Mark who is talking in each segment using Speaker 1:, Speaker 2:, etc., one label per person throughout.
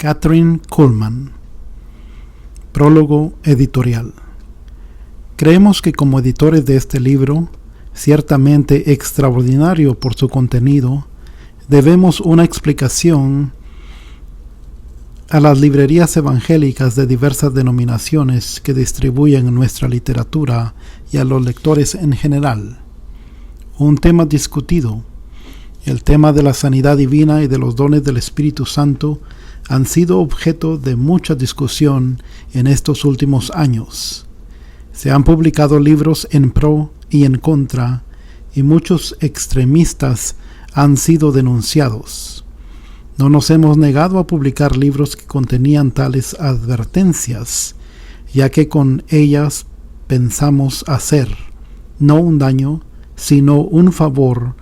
Speaker 1: Kathryn Kuhlman. Prólogo editorial. Creemos que como editores de este libro, ciertamente extraordinario por su contenido, debemos una explicación a las librerías evangélicas de diversas denominaciones que distribuyen nuestra literatura y a los lectores en general. Un tema discutido, el tema de la sanidad divina y de los dones del Espíritu Santo, han sido objeto de mucha discusión en estos últimos años. Se han publicado libros en pro y en contra, y muchos extremistas han sido denunciados. No nos hemos negado a publicar libros que contenían tales advertencias, ya que con ellas pensamos hacer, no un daño, sino un favor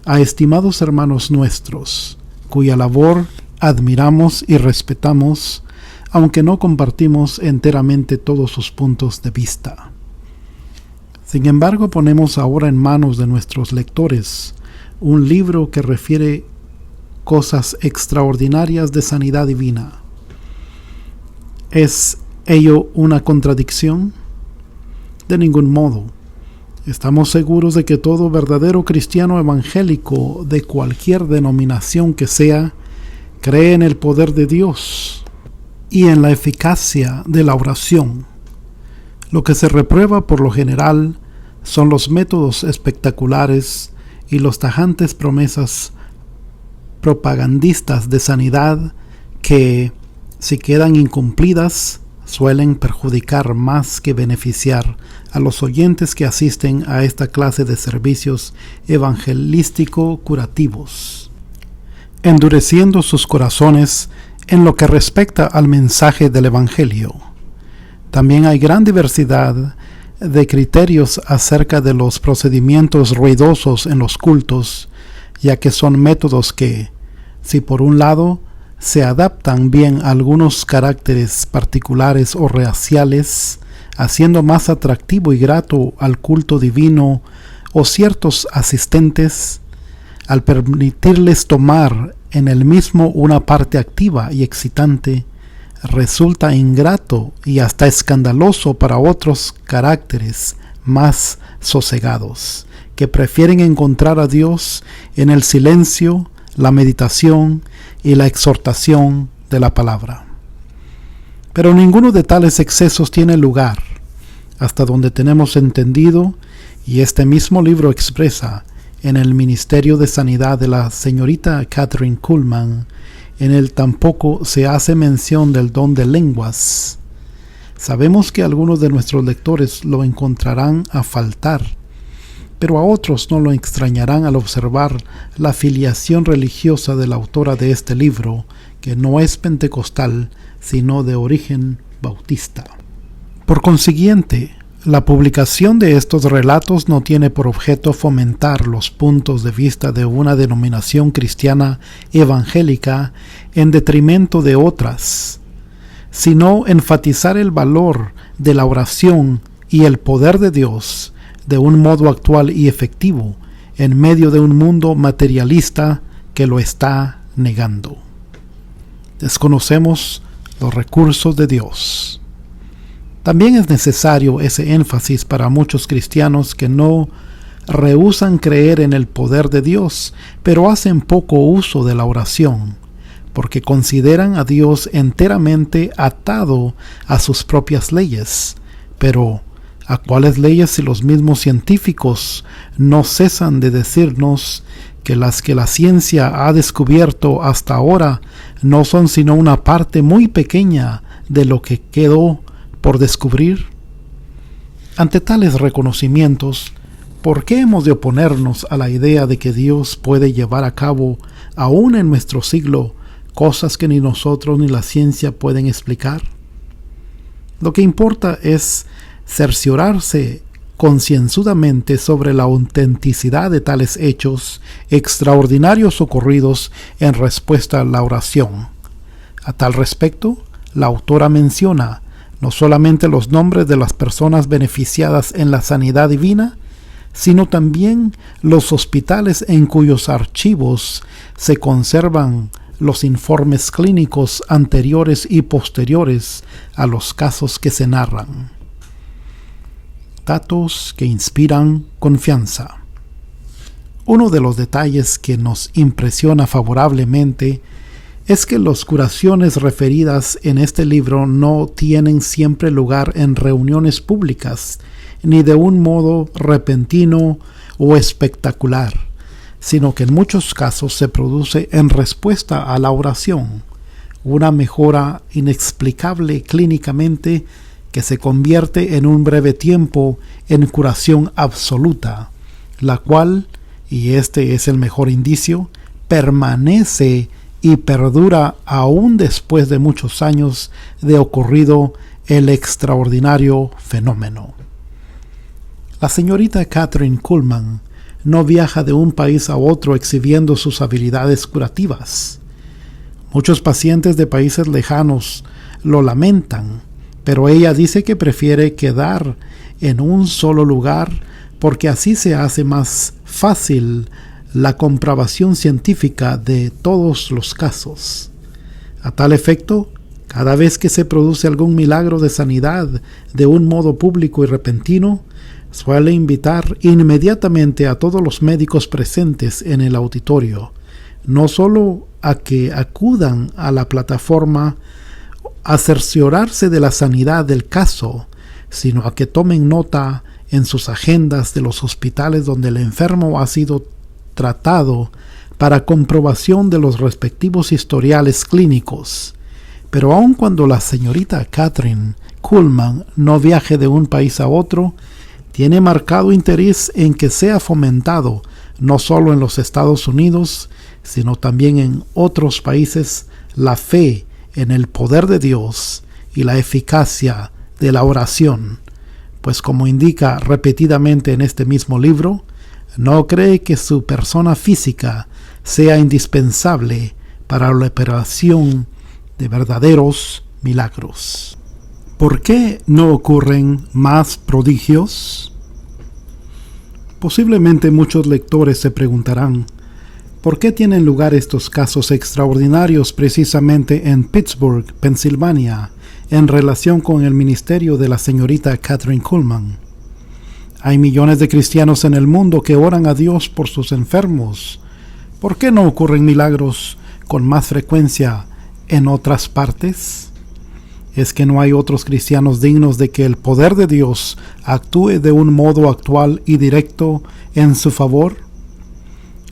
Speaker 1: a estimados hermanos nuestros, cuya labor admiramos y respetamos, aunque no compartimos enteramente todos sus puntos de vista. Sin embargo, ponemos ahora en manos de nuestros lectores un libro que refiere cosas extraordinarias de sanidad divina. ¿Es ello una contradicción? De ningún modo. Estamos seguros de que todo verdadero cristiano evangélico de cualquier denominación que sea, cree en el poder de Dios y en la eficacia de la oración. Lo que se reprueba por lo general son los métodos espectaculares y los tajantes promesas propagandistas de sanidad que, si quedan incumplidas, suelen perjudicar más que beneficiar a los oyentes que asisten a esta clase de servicios evangelístico-curativos, endureciendo sus corazones en lo que respecta al mensaje del Evangelio. También hay gran diversidad de criterios acerca de los procedimientos ruidosos en los cultos, ya que son métodos que, si por un lado se adaptan bien a algunos caracteres particulares o raciales, haciendo más atractivo y grato al culto divino o ciertos asistentes, al permitirles tomar en el mismo una parte activa y excitante, resulta ingrato y hasta escandaloso para otros caracteres más sosegados, que prefieren encontrar a Dios en el silencio, la meditación y la exhortación de la palabra. Pero ninguno de tales excesos tiene lugar, hasta donde tenemos entendido, y este mismo libro expresa, en el Ministerio de Sanidad de la señorita Kathryn Kuhlman, en él tampoco se hace mención del don de lenguas. Sabemos que algunos de nuestros lectores lo encontrarán a faltar, pero a otros no lo extrañarán al observar la filiación religiosa de la autora de este libro, que no es pentecostal, sino de origen bautista. Por consiguiente, la publicación de estos relatos no tiene por objeto fomentar los puntos de vista de una denominación cristiana evangélica en detrimento de otras, sino enfatizar el valor de la oración y el poder de Dios de un modo actual y efectivo en medio de un mundo materialista que lo está negando. Desconocemos los recursos de Dios. También es necesario ese énfasis para muchos cristianos que no rehúsan creer en el poder de Dios, pero hacen poco uso de la oración, porque consideran a Dios enteramente atado a sus propias leyes. Pero, ¿a cuáles leyes si los mismos científicos no cesan de decirnos que las que la ciencia ha descubierto hasta ahora no son sino una parte muy pequeña de lo que quedó por descubrir? Ante tales reconocimientos, ¿por qué hemos de oponernos a la idea de que Dios puede llevar a cabo, aún en nuestro siglo, cosas que ni nosotros ni la ciencia pueden explicar? Lo que importa es cerciorarse concienzudamente sobre la autenticidad de tales hechos extraordinarios ocurridos en respuesta a la oración. A tal respecto, la autora menciona no solamente los nombres de las personas beneficiadas en la sanidad divina, sino también los hospitales en cuyos archivos se conservan los informes clínicos anteriores y posteriores a los casos que se narran. Datos que inspiran confianza. Uno de los detalles que nos impresiona favorablemente es que las curaciones referidas en este libro no tienen siempre lugar en reuniones públicas, ni de un modo repentino o espectacular, sino que en muchos casos se produce en respuesta a la oración, una mejora inexplicable clínicamente que se convierte en un breve tiempo en curación absoluta, la cual, y este es el mejor indicio, permanece y perdura aún después de muchos años de ocurrido el extraordinario fenómeno. La señorita Kathryn Kuhlman no viaja de un país a otro exhibiendo sus habilidades curativas. Muchos pacientes de países lejanos lo lamentan, pero ella dice que prefiere quedar en un solo lugar porque así se hace más fácil la comprobación científica de todos los casos. A tal efecto, cada vez que se produce algún milagro de sanidad de un modo público y repentino, suele invitar inmediatamente a todos los médicos presentes en el auditorio, no solo a que acudan a la plataforma a cerciorarse de la sanidad del caso, sino a que tomen nota en sus agendas de los hospitales donde el enfermo ha sido tratado para comprobación de los respectivos historiales clínicos. Pero aun cuando la señorita Kathryn Kuhlman no viaje de un país a otro, tiene marcado interés en que sea fomentado no solo en los Estados Unidos, sino también en otros países la fe en el poder de Dios y la eficacia de la oración, pues como indica repetidamente en este mismo libro, no cree que su persona física sea indispensable para la operación de verdaderos milagros. ¿Por qué no ocurren más prodigios? Posiblemente muchos lectores se preguntarán, ¿por qué tienen lugar estos casos extraordinarios precisamente en Pittsburgh, Pensilvania, en relación con el ministerio de la señorita Kathryn Kuhlman? Hay millones de cristianos en el mundo que oran a Dios por sus enfermos. ¿Por qué no ocurren milagros con más frecuencia en otras partes? ¿Es que no hay otros cristianos dignos de que el poder de Dios actúe de un modo actual y directo en su favor?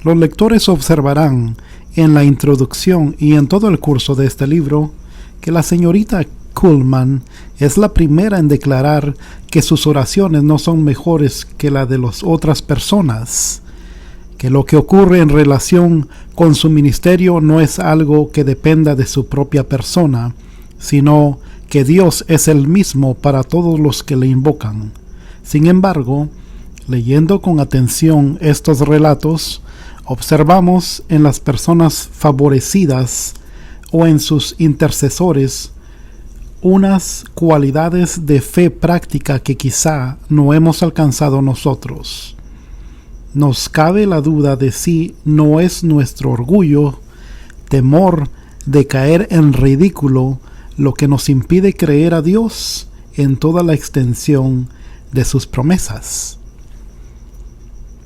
Speaker 1: Los lectores observarán en la introducción y en todo el curso de este libro que la señorita Kuhlman es la primera en declarar que sus oraciones no son mejores que la de las otras personas, que lo que ocurre en relación con su ministerio no es algo que dependa de su propia persona, sino que Dios es el mismo para todos los que le invocan. Sin embargo, leyendo con atención estos relatos, observamos en las personas favorecidas o en sus intercesores unas cualidades de fe práctica que quizá no hemos alcanzado nosotros. Nos cabe la duda de si no es nuestro orgullo, temor de caer en ridículo, lo que nos impide creer a Dios en toda la extensión de sus promesas.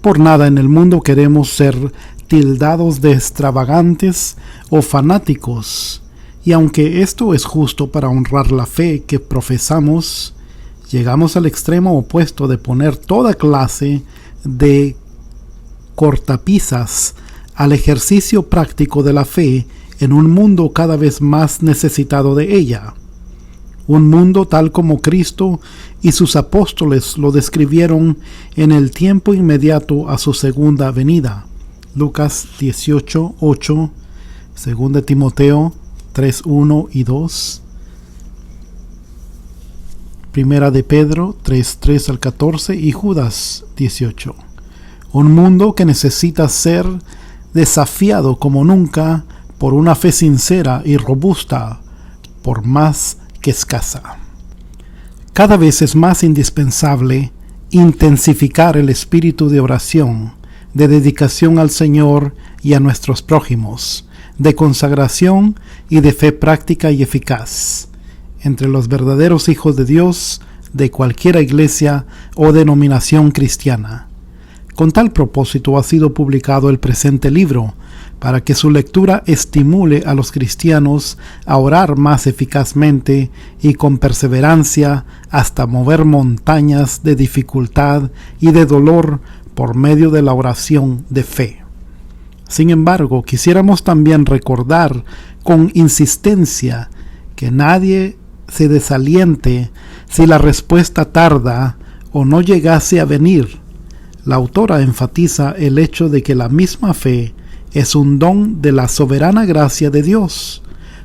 Speaker 1: Por nada en el mundo queremos ser tildados de extravagantes o fanáticos, y aunque esto es justo para honrar la fe que profesamos, llegamos al extremo opuesto de poner toda clase de cortapisas al ejercicio práctico de la fe en un mundo cada vez más necesitado de ella. Un mundo tal como Cristo y sus apóstoles lo describieron en el tiempo inmediato a su segunda venida. Lucas 18:8, 2 Timoteo 3:1 y 2, Primera de Pedro 3:3 al 14 y Judas 18. Un mundo que necesita ser desafiado como nunca por una fe sincera y robusta, por más que escasa. Cada vez es más indispensable intensificar el espíritu de oración, de dedicación al Señor y a nuestros prójimos, de consagración y de fe práctica y eficaz entre los verdaderos hijos de Dios de cualquier iglesia o denominación cristiana. Con tal propósito ha sido publicado el presente libro, para que su lectura estimule a los cristianos a orar más eficazmente y con perseverancia hasta mover montañas de dificultad y de dolor por medio de la oración de fe. Sin embargo, quisiéramos también recordar con insistencia que nadie se desaliente si la respuesta tarda o no llegase a venir. La autora enfatiza el hecho de que la misma fe es un don de la soberana gracia de Dios.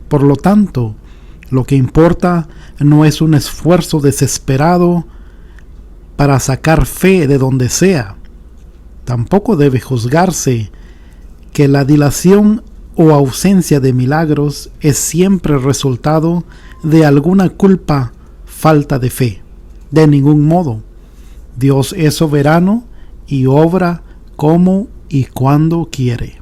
Speaker 1: Por lo tanto, lo que importa no es un esfuerzo desesperado para sacar fe de donde sea. Tampoco debe juzgarse que la dilación o ausencia de milagros es siempre resultado de alguna culpa, falta de fe. De ningún modo. Dios es soberano y obra como y cuando quiere.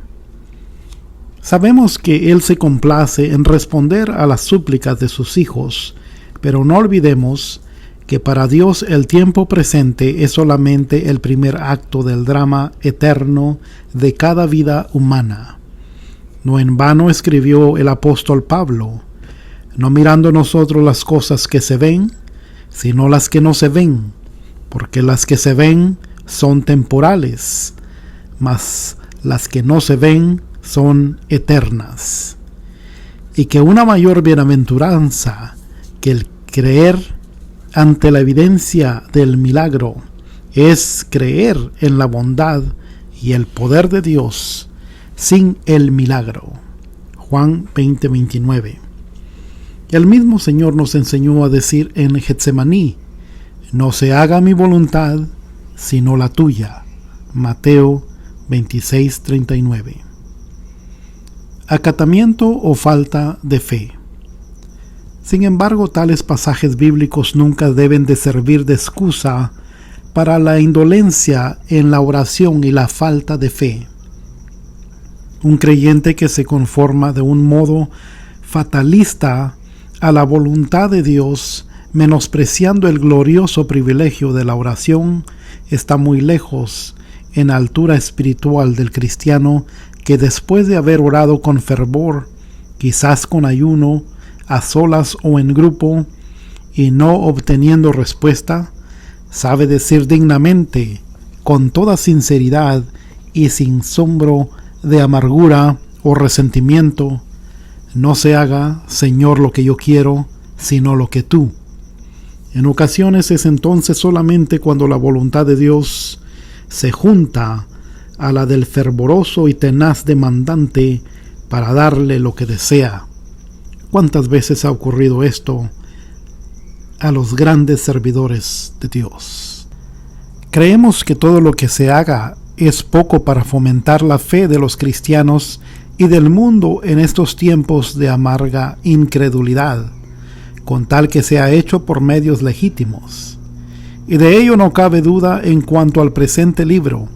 Speaker 1: Sabemos que Él se complace en responder a las súplicas de sus hijos, pero no olvidemos que para Dios el tiempo presente es solamente el primer acto del drama eterno de cada vida humana. No en vano escribió el apóstol Pablo: no mirando nosotros las cosas que se ven, sino las que no se ven, porque las que se ven son temporales, mas las que no se ven son eternas. Y que una mayor bienaventuranza que el creer ante la evidencia del milagro es creer en la bondad y el poder de Dios sin el milagro. Juan 20:29. El mismo Señor nos enseñó a decir en Getsemaní: no se haga mi voluntad sino la tuya. Mateo 26:39. Acatamiento o falta de fe. Sin embargo, tales pasajes bíblicos nunca deben de servir de excusa para la indolencia en la oración y la falta de fe. Un creyente que se conforma de un modo fatalista a la voluntad de Dios, menospreciando el glorioso privilegio de la oración, está muy lejos en altura espiritual del cristiano que después de haber orado con fervor, quizás con ayuno, a solas o en grupo, y no obteniendo respuesta, sabe decir dignamente, con toda sinceridad y sin sombro de amargura o resentimiento: no se haga, Señor, lo que yo quiero, sino lo que tú. En ocasiones es entonces solamente cuando la voluntad de Dios se junta a la del fervoroso y tenaz demandante para darle lo que desea. ¿Cuántas veces ha ocurrido esto a los grandes servidores de Dios? Creemos que todo lo que se haga es poco para fomentar la fe de los cristianos y del mundo en estos tiempos de amarga incredulidad, con tal que sea hecho por medios legítimos. Y de ello no cabe duda en cuanto al presente libro,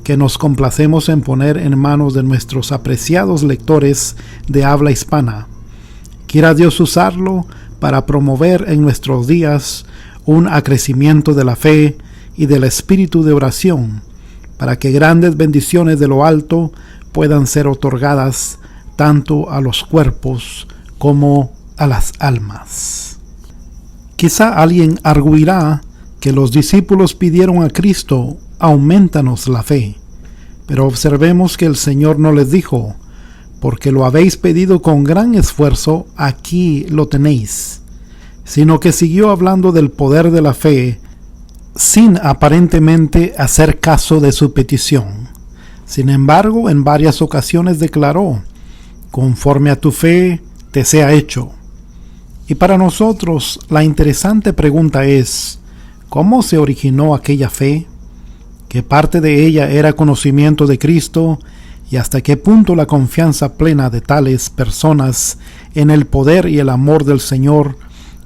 Speaker 1: que nos complacemos en poner en manos de nuestros apreciados lectores de habla hispana. Quiera Dios usarlo para promover en nuestros días un acrecimiento de la fe y del espíritu de oración, para que grandes bendiciones de lo alto puedan ser otorgadas tanto a los cuerpos como a las almas. Quizá alguien arguirá que los discípulos pidieron a Cristo: aumentanos la fe. Pero observemos que el Señor no les dijo: porque lo habéis pedido con gran esfuerzo, aquí lo tenéis, sino que siguió hablando del poder de la fe, sin aparentemente hacer caso de su petición. Sin embargo, en varias ocasiones declaró: conforme a tu fe te sea hecho. Y para nosotros la interesante pregunta es: ¿cómo se originó aquella fe? ¿Qué parte de ella era conocimiento de Cristo? ¿Y hasta qué punto la confianza plena de tales personas en el poder y el amor del Señor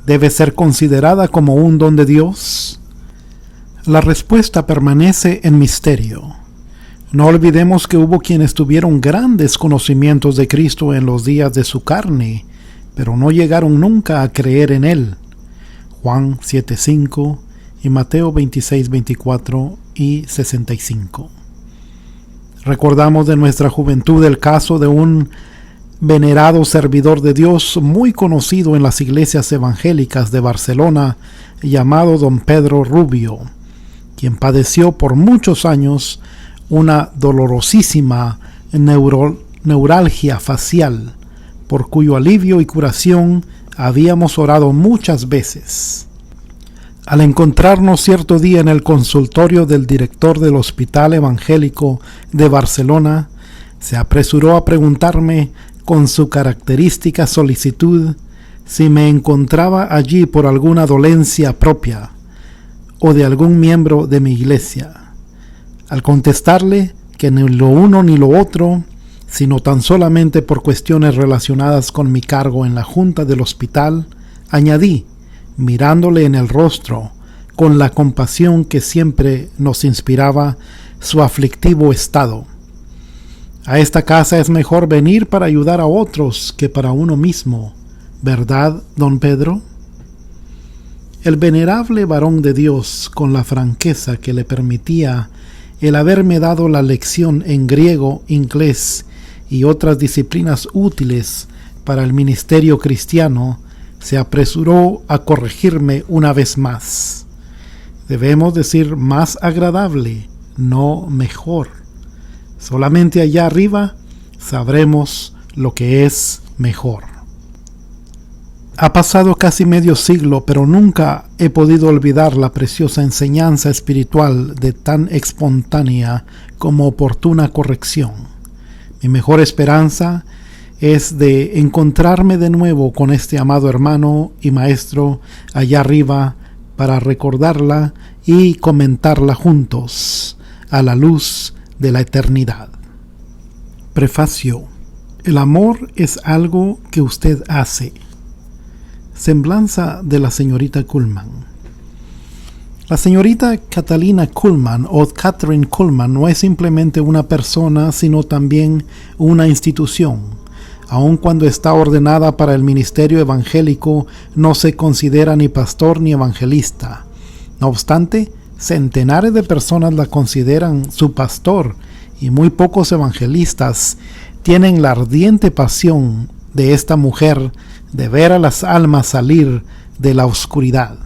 Speaker 1: debe ser considerada como un don de Dios? La respuesta permanece en misterio. No olvidemos que hubo quienes tuvieron grandes conocimientos de Cristo en los días de su carne, pero no llegaron nunca a creer en Él. Juan 7:5 y Mateo 26:24 y 65. Recordamos de nuestra juventud el caso de un venerado servidor de Dios muy conocido en las iglesias evangélicas de Barcelona, llamado don Pedro Rubio, quien padeció por muchos años una dolorosísima neuralgia facial, por cuyo alivio y curación habíamos orado muchas veces. Al encontrarnos cierto día en el consultorio del director del Hospital Evangélico de Barcelona, se apresuró a preguntarme con su característica solicitud si me encontraba allí por alguna dolencia propia o de algún miembro de mi iglesia. Al contestarle que ni lo uno ni lo otro, sino tan solamente por cuestiones relacionadas con mi cargo en la junta del hospital, añadí, mirándole en el rostro, con la compasión que siempre nos inspiraba su aflictivo estado: a esta casa es mejor venir para ayudar a otros que para uno mismo, ¿verdad, don Pedro? El venerable varón de Dios, con la franqueza que le permitía el haberme dado la lección en griego, inglés y otras disciplinas útiles para el ministerio cristiano, se apresuró a corregirme una vez más. Debemos decir más agradable, no mejor. Solamente allá arriba sabremos lo que es mejor. Ha pasado casi medio siglo, pero nunca he podido olvidar la preciosa enseñanza espiritual de tan espontánea como oportuna corrección. Mi mejor esperanza es de encontrarme de nuevo con este amado hermano y maestro allá arriba para recordarla y comentarla juntos a la luz de la eternidad. Prefacio. El amor es algo que usted hace. Semblanza de la señorita Kuhlman. La señorita Catalina Kuhlman o Catherine Kuhlman no es simplemente una persona, sino también una institución. Aun cuando está ordenada para el ministerio evangélico, no se considera ni pastor ni evangelista. No obstante, centenares de personas la consideran su pastor y muy pocos evangelistas tienen la ardiente pasión de esta mujer de ver a las almas salir de la oscuridad.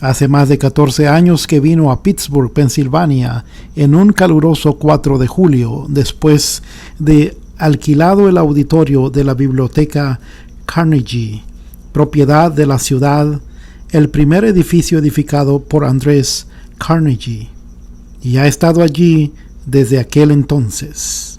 Speaker 1: Hace más de 14 años que vino a Pittsburgh, Pensilvania, en un caluroso 4 de julio, después de alquilado el auditorio de la biblioteca Carnegie, propiedad de la ciudad, el primer edificio edificado por Andrés Carnegie, y ha estado allí desde aquel entonces.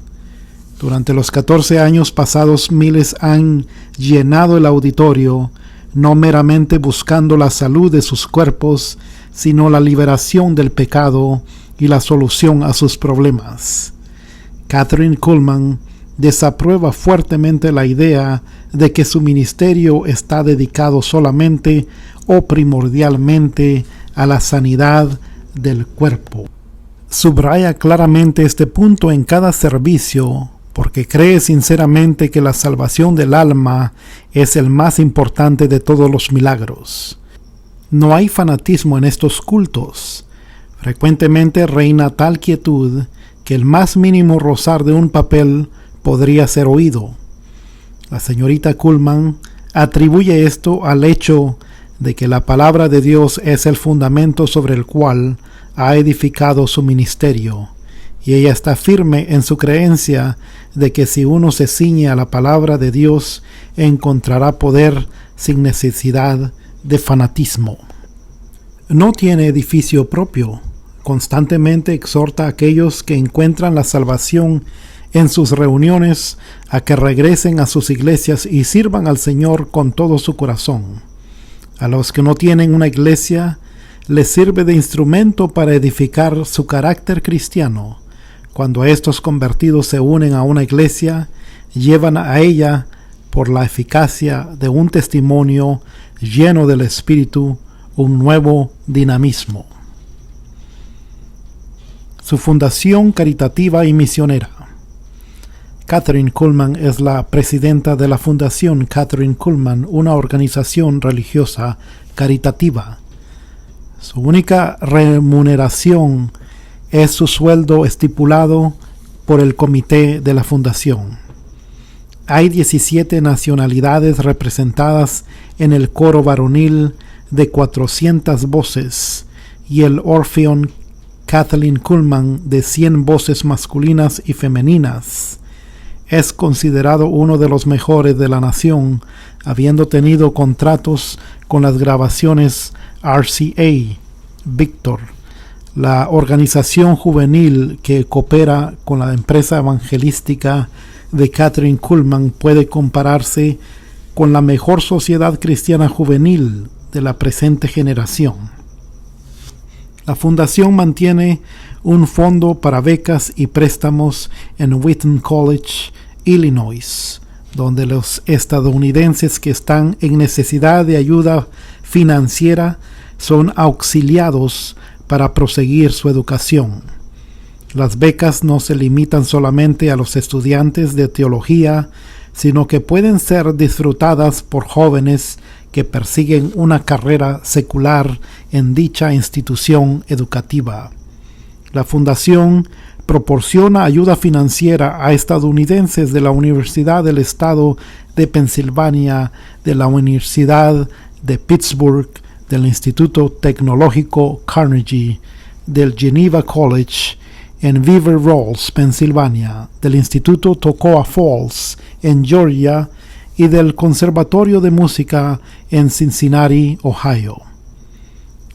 Speaker 1: Durante los 14 años pasados, miles han llenado el auditorio, no meramente buscando la salud de sus cuerpos, sino la liberación del pecado y la solución a sus problemas. Catherine Kuhlman desaprueba fuertemente la idea de que su ministerio está dedicado solamente o primordialmente a la sanidad del cuerpo. Subraya claramente este punto en cada servicio, porque cree sinceramente que la salvación del alma es el más importante de todos los milagros. No hay fanatismo en estos cultos. Frecuentemente reina tal quietud que el más mínimo rozar de un papel podría ser oído. La señorita Kuhlman atribuye esto al hecho de que la palabra de Dios es el fundamento sobre el cual ha edificado su ministerio, y ella está firme en su creencia de que si uno se ciñe a la palabra de Dios, encontrará poder sin necesidad de fanatismo. No tiene edificio propio. Constantemente exhorta a aquellos que encuentran la salvación en sus reuniones a que regresen a sus iglesias y sirvan al Señor con todo su corazón. A los que no tienen una iglesia, les sirve de instrumento para edificar su carácter cristiano. Cuando estos convertidos se unen a una iglesia, llevan a ella, por la eficacia de un testimonio lleno del Espíritu, un nuevo dinamismo. su fundación caritativa y misionera. Kathryn Kuhlman es la presidenta de la Fundación Kathryn Kuhlman, una organización religiosa caritativa. Su única remuneración es su sueldo estipulado por el comité de la fundación. Hay 17 nacionalidades representadas en el coro varonil de 400 voces y el Orpheon Kathleen Kuhlman de 100 voces masculinas y femeninas. Es considerado uno de los mejores de la nación, habiendo tenido contratos con las grabaciones RCA Victor, la organización juvenil que coopera con la empresa evangelística de Kathryn Kuhlman. Puede compararse con la mejor sociedad cristiana juvenil de la presente generación. La fundación mantiene un fondo para becas y préstamos en Wheaton College, Illinois, donde los estadounidenses que están en necesidad de ayuda financiera son auxiliados para proseguir su educación. Las becas no se limitan solamente a los estudiantes de teología, sino que pueden ser disfrutadas por jóvenes que persiguen una carrera secular en dicha institución educativa. La fundación proporciona ayuda financiera a estadounidenses de la Universidad del Estado de Pensilvania, de la Universidad de Pittsburgh, del Instituto Tecnológico Carnegie, del Geneva College en Beaver Falls, Pensilvania, del Instituto Toccoa Falls en Georgia y del Conservatorio de Música en Cincinnati, Ohio.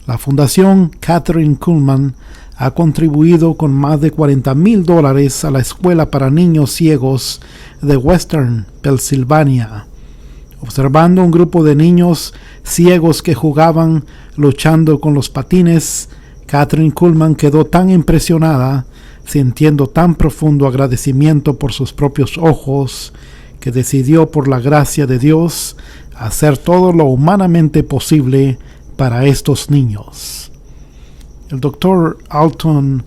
Speaker 1: La Fundación Kathryn Kuhlman ha contribuido con más de $40,000 a la escuela para niños ciegos de Western Pennsylvania. Observando un grupo de niños ciegos que jugaban luchando con los patines, Kathryn Kuhlman quedó tan impresionada, sintiendo tan profundo agradecimiento por sus propios ojos, que decidió, por la gracia de Dios, hacer todo lo humanamente posible para estos niños. El Dr. Alton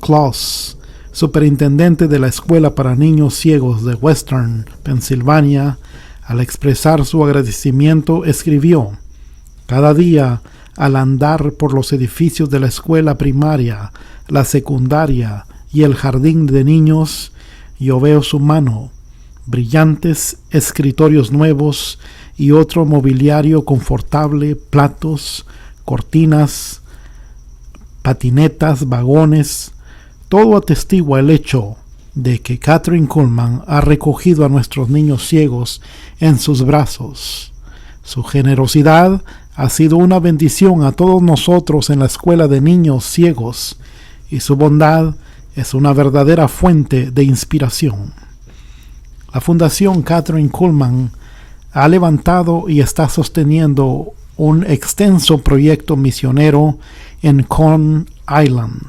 Speaker 1: Kloss, superintendente de la Escuela para Niños Ciegos de Western Pennsylvania, al expresar su agradecimiento, escribió: «Cada día, al andar por los edificios de la escuela primaria, la secundaria y el jardín de niños, yo veo su mano, brillantes escritorios nuevos y otro mobiliario confortable, platos, cortinas, patinetas, vagones. Todo atestigua el hecho de que Kathryn Kuhlman ha recogido a nuestros niños ciegos en sus brazos. Su generosidad ha sido una bendición a todos nosotros en la escuela de niños ciegos, y su bondad es una verdadera fuente de inspiración». La Fundación Kathryn Kuhlman ha levantado y está sosteniendo un extenso proyecto misionero en Coney Island,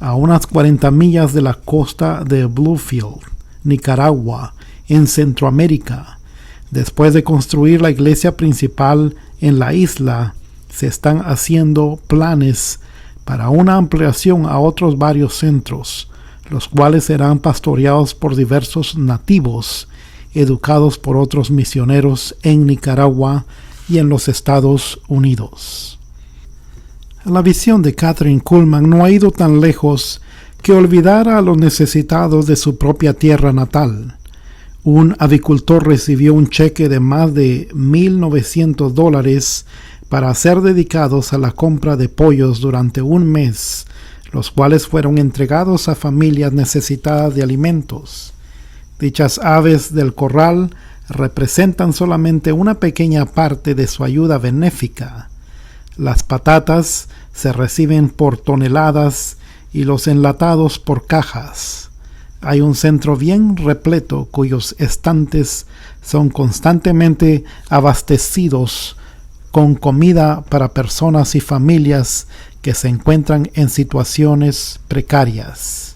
Speaker 1: a unas 40 millas de la costa de Bluefield, Nicaragua, en Centroamérica. Después de construir la iglesia principal en la isla, se están haciendo planes para una ampliación a otros varios centros, los cuales serán pastoreados por diversos nativos, educados por otros misioneros en Nicaragua y en los Estados Unidos. La visión de Kathryn Kuhlman no ha ido tan lejos que olvidar a los necesitados de su propia tierra natal. Un avicultor recibió un cheque de más de $1,900 para ser dedicados a la compra de pollos durante un mes, los cuales fueron entregados a familias necesitadas de alimentos. Dichas aves del corral representan solamente una pequeña parte de su ayuda benéfica. Las patatas se reciben por toneladas y los enlatados por cajas. Hay un centro bien repleto cuyos estantes son constantemente abastecidos con comida para personas y familias que se encuentran en situaciones precarias.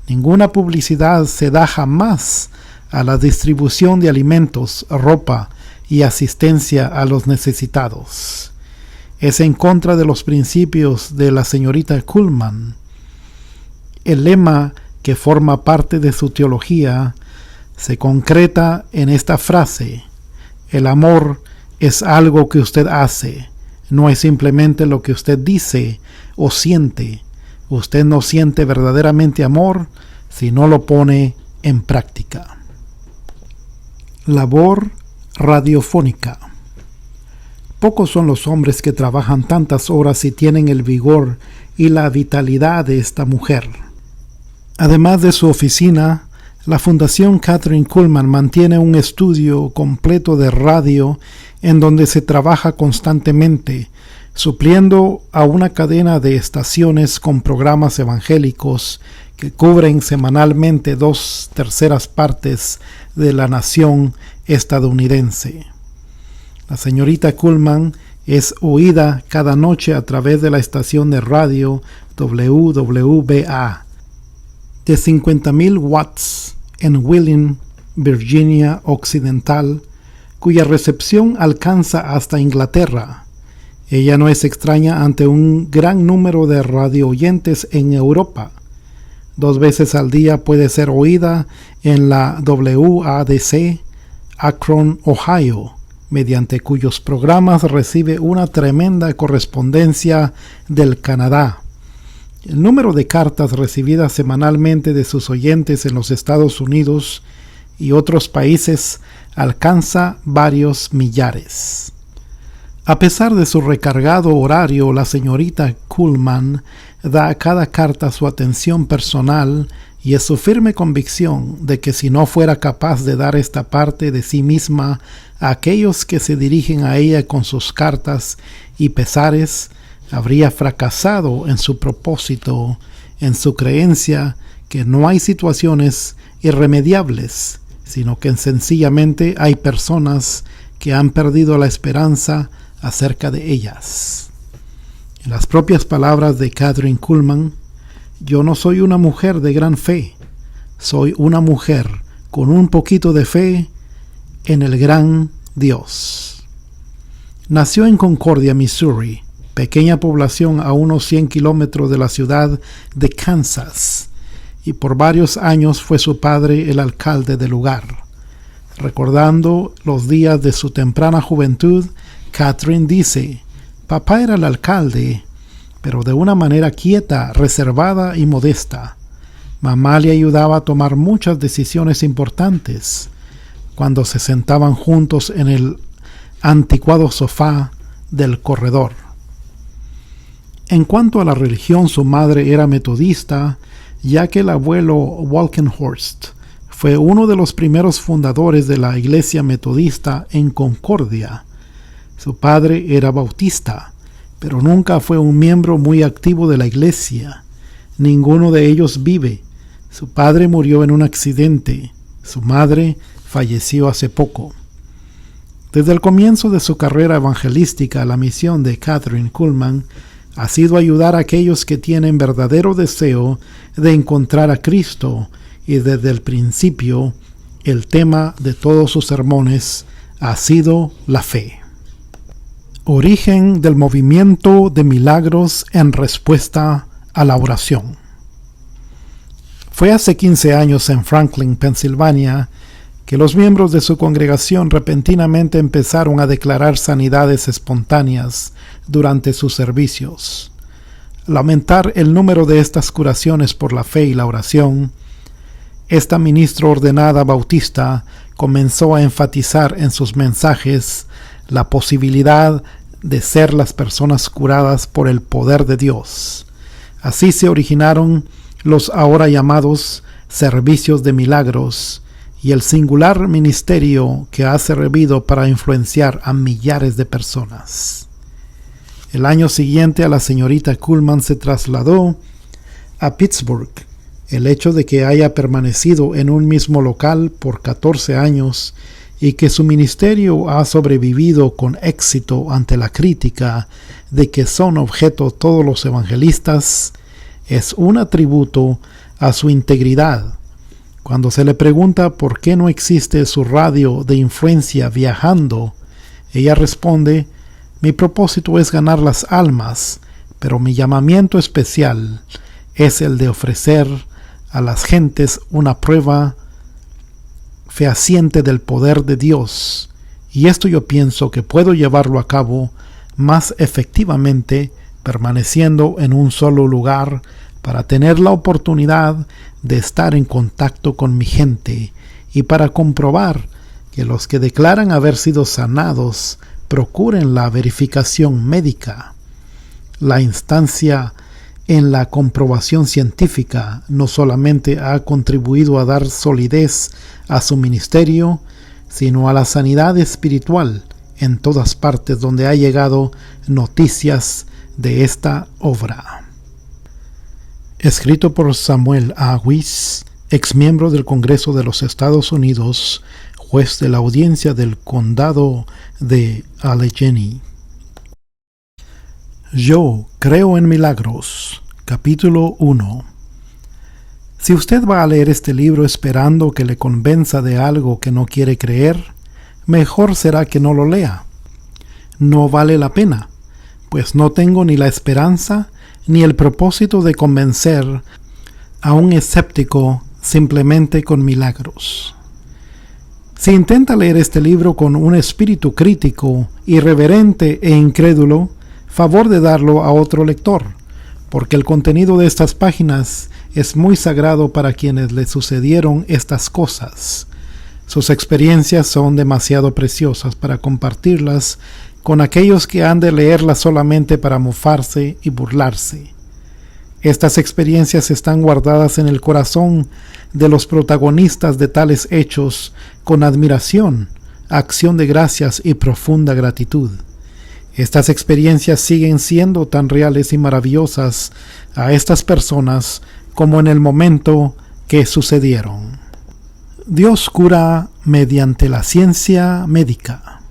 Speaker 1: Ninguna publicidad se da jamás a la distribución de alimentos, ropa y asistencia a los necesitados. Es en contra de los principios de la señorita Kuhlman El lema que forma parte de su teología se concreta en esta frase: el amor es algo que usted hace, no es simplemente lo que usted dice o siente. Usted no siente verdaderamente amor si no lo pone en práctica. Labor radiofónica. Pocos son los hombres que trabajan tantas horas y tienen el vigor y la vitalidad de esta mujer. Además de su oficina, la Fundación Kathryn Kuhlman mantiene un estudio completo de radio en donde se trabaja constantemente, supliendo a una cadena de estaciones con programas evangélicos que cubren semanalmente 2/3 partes de la nación estadounidense. La señorita Kuhlman es oída cada noche a través de la estación de radio WWBA de 50,000 watts en Wheeling, Virginia Occidental, cuya recepción alcanza hasta Inglaterra. Ella no es extraña ante un gran número de radioyentes en Europa. 2 veces al día puede ser oída en la WADC, Akron, Ohio, mediante cuyos programas recibe una tremenda correspondencia del Canadá. El número de cartas recibidas semanalmente de sus oyentes en los Estados Unidos y otros países alcanza varios millares. A pesar de su recargado horario, la señorita Kuhlman da a cada carta su atención personal y es su firme convicción de que si no fuera capaz de dar esta parte de sí misma a aquellos que se dirigen a ella con sus cartas y pesares, habría fracasado en su propósito, en su creencia que no hay situaciones irremediables, sino que sencillamente hay personas que han perdido la esperanza acerca de ellas. En las propias palabras de Kathryn Kuhlman: yo no soy una mujer de gran fe, soy una mujer con un poquito de fe en el gran Dios. Nació en Concordia, Missouri, pequeña población a unos 100 kilómetros de la ciudad de Kansas, y por varios años fue su padre el alcalde del lugar. Recordando los días de su temprana juventud, Kathryn dice: papá era el alcalde, pero de una manera quieta, reservada y modesta. Mamá le ayudaba a tomar muchas decisiones importantes cuando se sentaban juntos en el anticuado sofá del corredor. En cuanto a la religión, su madre era metodista, ya que el abuelo Walkenhorst fue uno de los primeros fundadores de la iglesia metodista en Concordia. Su padre era bautista, pero nunca fue un miembro muy activo de la iglesia. Ninguno de ellos vive. Su padre murió en un accidente. Su madre falleció hace poco. Desde el comienzo de su carrera evangelística, la misión de Kathryn Kuhlman ha sido ayudar a aquellos que tienen verdadero deseo de encontrar a Cristo, y desde el principio el tema de todos sus sermones ha sido la fe. Origen del movimiento de milagros en respuesta a la oración. Fue hace 15 años en Franklin, Pensilvania, que los miembros de su congregación repentinamente empezaron a declarar sanidades espontáneas durante sus servicios. Al aumentar el número de estas curaciones por la fe y la oración, esta ministra ordenada bautista comenzó a enfatizar en sus mensajes la posibilidad de ser las personas curadas por el poder de Dios. Así se originaron los ahora llamados servicios de milagros y el singular ministerio que ha servido para influenciar a millares de personas. El año siguiente a la señorita Kuhlman se trasladó a Pittsburgh. El hecho de que haya permanecido en un mismo local por 14 años y que su ministerio ha sobrevivido con éxito ante la crítica de que son objeto todos los evangelistas es un atributo a su integridad. Cuando se le pregunta por qué no existe su radio de influencia viajando, ella responde: mi propósito es ganar las almas, pero mi llamamiento especial es el de ofrecer a las gentes una prueba fehaciente del poder de Dios, y esto yo pienso que puedo llevarlo a cabo más efectivamente permaneciendo en un solo lugar para tener la oportunidad de estar en contacto con mi gente y para comprobar que los que declaran haber sido sanados procuren la verificación médica. La instancia en la comprobación científica no solamente ha contribuido a dar solidez a su ministerio, sino a la sanidad espiritual en todas partes donde ha llegado noticias de esta obra. Escrito por Samuel A. Weiss, exmiembro del Congreso de los Estados Unidos, juez de la audiencia del condado de Allegheny. Yo creo en milagros. Capítulo 1. Si usted va a leer este libro esperando que le convenza de algo que no quiere creer, mejor será que no lo lea. No vale la pena, pues no tengo ni la esperanza ni el propósito de convencer a un escéptico simplemente con milagros. Si intenta leer este libro con un espíritu crítico, irreverente e incrédulo, favor de darlo a otro lector, porque el contenido de estas páginas es muy sagrado para quienes le sucedieron estas cosas. Sus experiencias son demasiado preciosas para compartirlas con aquellos que han de leerlas solamente para mofarse y burlarse. Estas experiencias están guardadas en el corazón de los protagonistas de tales hechos con admiración, acción de gracias y profunda gratitud. Estas experiencias siguen siendo tan reales y maravillosas a estas personas como en el momento que sucedieron. Dios cura mediante la ciencia médica.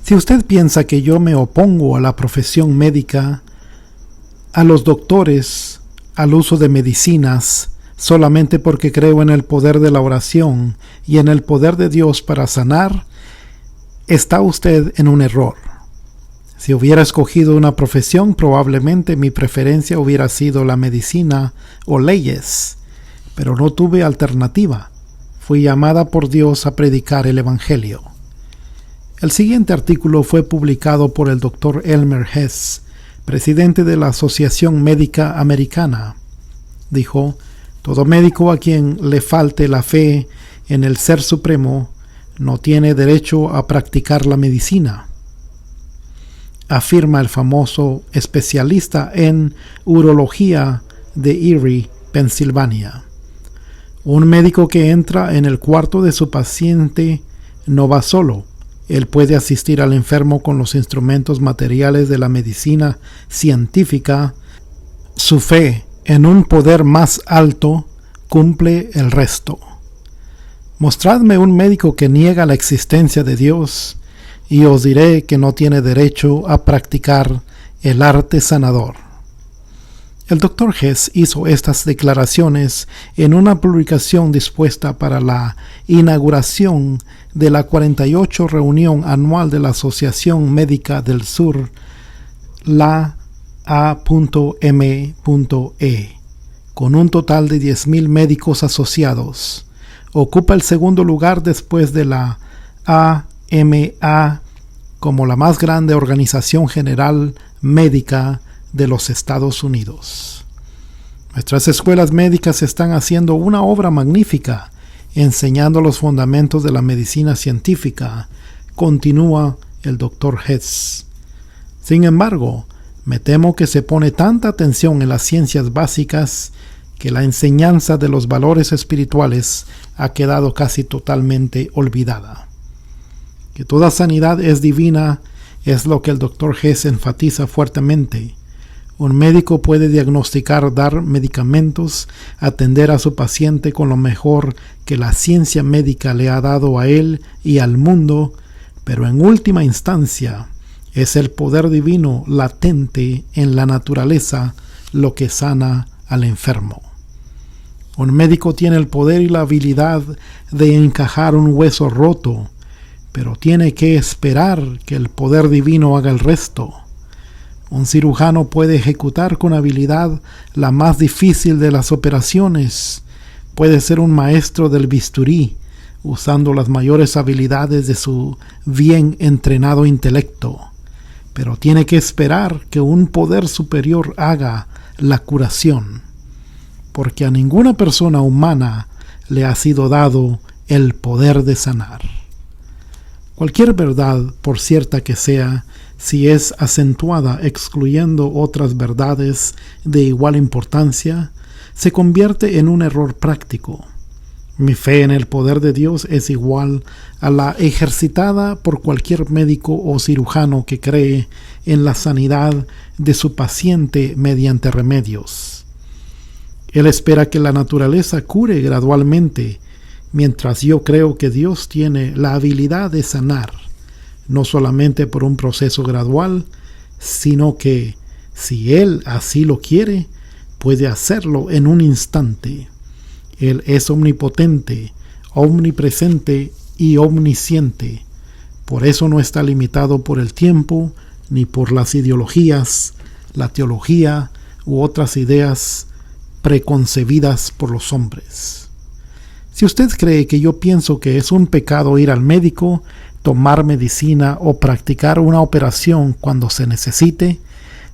Speaker 1: Si usted piensa que yo me opongo a la profesión médica, a los doctores, al uso de medicinas, solamente porque creo en el poder de la oración y en el poder de Dios para sanar, está usted en un error. Si hubiera escogido una profesión, probablemente mi preferencia hubiera sido la medicina o leyes, pero no tuve alternativa. Fui llamada por Dios a predicar el Evangelio. El siguiente artículo fue publicado por el Dr. Elmer Hess, presidente de la Asociación Médica Americana. Dijo: todo médico a quien le falte la fe en el Ser Supremo no tiene derecho a practicar la medicina, afirma el famoso especialista en urología de Erie, Pensilvania. Un médico que entra en el cuarto de su paciente no va solo. Él puede asistir al enfermo con los instrumentos materiales de la medicina científica. Su fe en un poder más alto cumple el resto. Mostradme un médico que niega la existencia de Dios y os diré que no tiene derecho a practicar el arte sanador. El Dr. Hess hizo estas declaraciones en una publicación dispuesta para la inauguración de la 48 reunión anual de la Asociación Médica del Sur, la A.M.E, con un total de 10,000 médicos asociados. Ocupa el segundo lugar después de la AMA como la más grande organización general médica de los Estados Unidos. Nuestras escuelas médicas están haciendo una obra magnífica, enseñando los fundamentos de la medicina científica, continúa el Dr. Hess. Sin embargo, me temo que se pone tanta atención en las ciencias básicas que la enseñanza de los valores espirituales ha quedado casi totalmente olvidada. Que toda sanidad es divina es lo que el Dr. Hess enfatiza fuertemente. Un médico puede diagnosticar, dar medicamentos, atender a su paciente con lo mejor que la ciencia médica le ha dado a él y al mundo, pero en última instancia es el poder divino latente en la naturaleza lo que sana al enfermo. Un médico tiene el poder y la habilidad de encajar un hueso roto, pero tiene que esperar que el poder divino haga el resto. Un cirujano puede ejecutar con habilidad la más difícil de las operaciones. Puede ser un maestro del bisturí, usando las mayores habilidades de su bien entrenado intelecto. Pero tiene que esperar que un poder superior haga la curación, porque a ninguna persona humana le ha sido dado el poder de sanar. Cualquier verdad, por cierta que sea, si es acentuada excluyendo otras verdades de igual importancia, se convierte en un error práctico. Mi fe en el poder de Dios es igual a la ejercitada por cualquier médico o cirujano que cree en la sanidad de su paciente mediante remedios. Él espera que la naturaleza cure gradualmente, mientras yo creo que Dios tiene la habilidad de sanar, no solamente por un proceso gradual, sino que, si Él así lo quiere, puede hacerlo en un instante. Él es omnipotente, omnipresente y omnisciente. Por eso no está limitado por el tiempo, ni por las ideologías, la teología u otras ideas preconcebidas por los hombres. Si usted cree que yo pienso que es un pecado ir al médico, tomar medicina o practicar una operación cuando se necesite,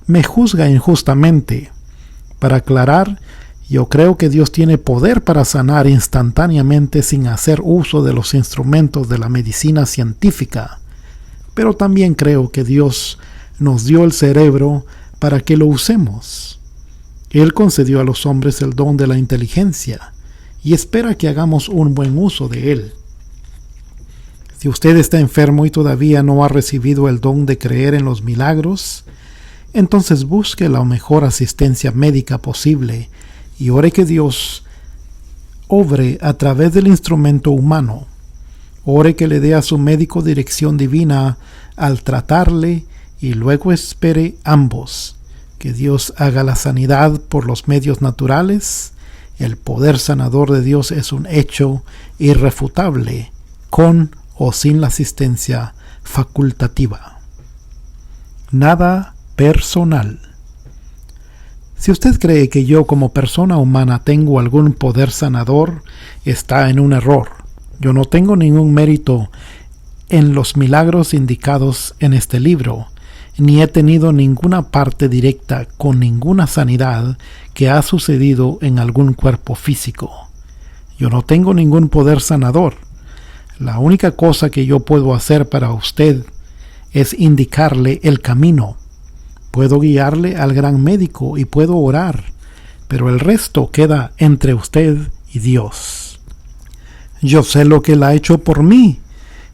Speaker 1: me juzga injustamente. Para aclarar, yo creo que Dios tiene poder para sanar instantáneamente sin hacer uso de los instrumentos de la medicina científica, pero también creo que Dios nos dio el cerebro para que lo usemos. Él concedió a los hombres el don de la inteligencia y espera que hagamos un buen uso de él. Si usted está enfermo y todavía no ha recibido el don de creer en los milagros, entonces busque la mejor asistencia médica posible y ore que Dios obre a través del instrumento humano. Ore que le dé a su médico dirección divina al tratarle y luego espere ambos. Que Dios haga la sanidad por los medios naturales. El poder sanador de Dios es un hecho irrefutable, con o sin la asistencia facultativa. Nada personal. Si usted cree que yo como persona humana tengo algún poder sanador, está en un error. Yo no tengo ningún mérito en los milagros indicados en este libro, ni he tenido ninguna parte directa con ninguna sanidad que ha sucedido en algún cuerpo físico. Yo no tengo ningún poder sanador. La única cosa que yo puedo hacer para usted es indicarle el camino. Puedo guiarle al gran médico y puedo orar, pero el resto queda entre usted y Dios. Yo sé lo que Él ha hecho por mí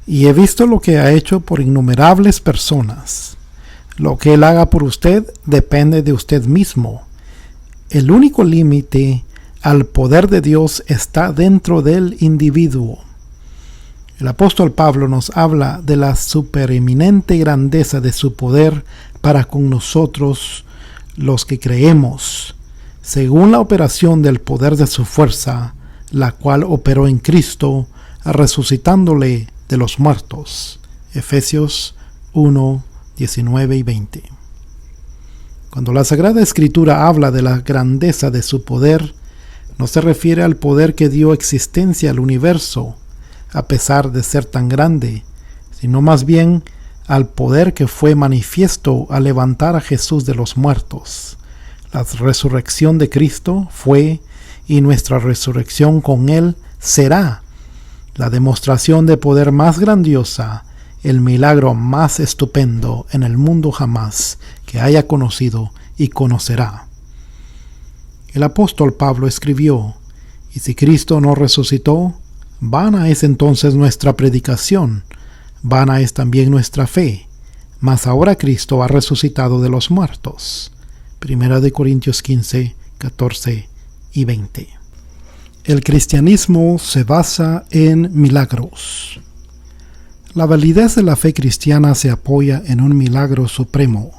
Speaker 1: y he visto lo que ha hecho por innumerables personas. Lo que Él haga por usted depende de usted mismo. El único límite al poder de Dios está dentro del individuo. El apóstol Pablo nos habla de la supereminente grandeza de su poder para con nosotros los que creemos, según la operación del poder de su fuerza, la cual operó en Cristo, resucitándole de los muertos. Efesios 1, 19 y 20. Cuando la Sagrada Escritura habla de la grandeza de su poder, no se refiere al poder que dio existencia al universo, a pesar de ser tan grande, sino más bien al poder que fue manifiesto al levantar a Jesús de los muertos. La resurrección de Cristo fue, y nuestra resurrección con Él será, la demostración de poder más grandiosa, el milagro más estupendo en el mundo jamás que haya conocido y conocerá. El apóstol Pablo escribió: y si Cristo no resucitó, vana es entonces nuestra predicación, vana es también nuestra fe, mas ahora Cristo ha resucitado de los muertos. 1 Corintios 15, 14 y 20. El cristianismo se basa en milagros. La validez de la fe cristiana se apoya en un milagro supremo.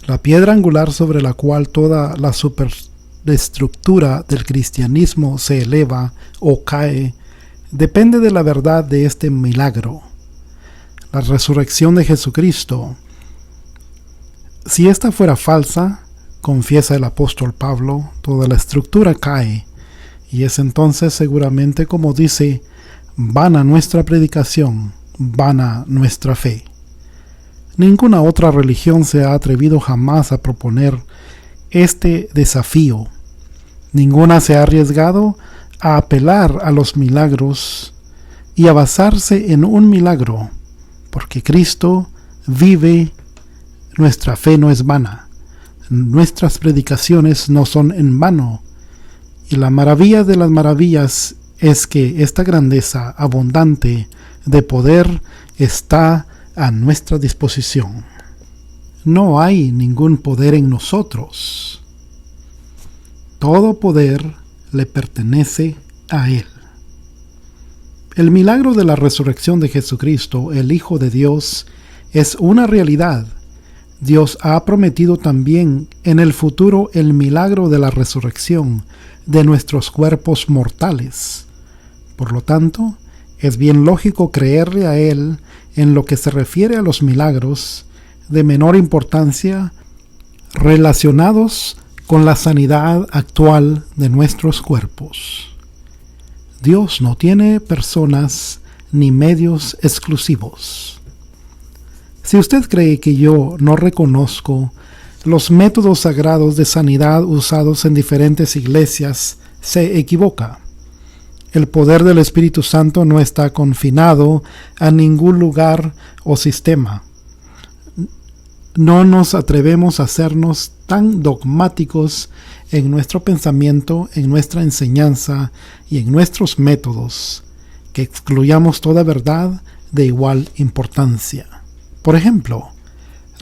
Speaker 1: La piedra angular sobre la cual toda la superestructura del cristianismo se eleva o cae depende de la verdad de este milagro. La resurrección de Jesucristo Si esta fuera falsa, confiesa el apóstol Pablo, toda la estructura cae, y es entonces seguramente como dice, vana nuestra predicación, vana nuestra fe. Ninguna otra religión se ha atrevido jamás a proponer este desafío. Ninguna se ha arriesgado a apelar a los milagros y a basarse en un milagro, porque Cristo vive, nuestra fe no es vana, nuestras predicaciones no son en vano, y la maravilla de las maravillas es que esta grandeza abundante de poder está a nuestra disposición. No hay ningún poder en nosotros. Todo poder le pertenece a Él. El milagro de la resurrección de Jesucristo, el Hijo de Dios, es una realidad. Dios ha prometido también en el futuro el milagro de la resurrección de nuestros cuerpos mortales. Por lo tanto, es bien lógico creerle a Él en lo que se refiere a los milagros de menor importancia relacionados con la sanidad actual de nuestros cuerpos. Dios no tiene personas ni medios exclusivos. Si usted cree que yo no reconozco los métodos sagrados de sanidad usados en diferentes iglesias, se equivoca. El poder del Espíritu Santo no está confinado a ningún lugar o sistema. No nos atrevemos a hacernos tan dogmáticos en nuestro pensamiento, en nuestra enseñanza y en nuestros métodos, que excluyamos toda verdad de igual importancia. Por ejemplo,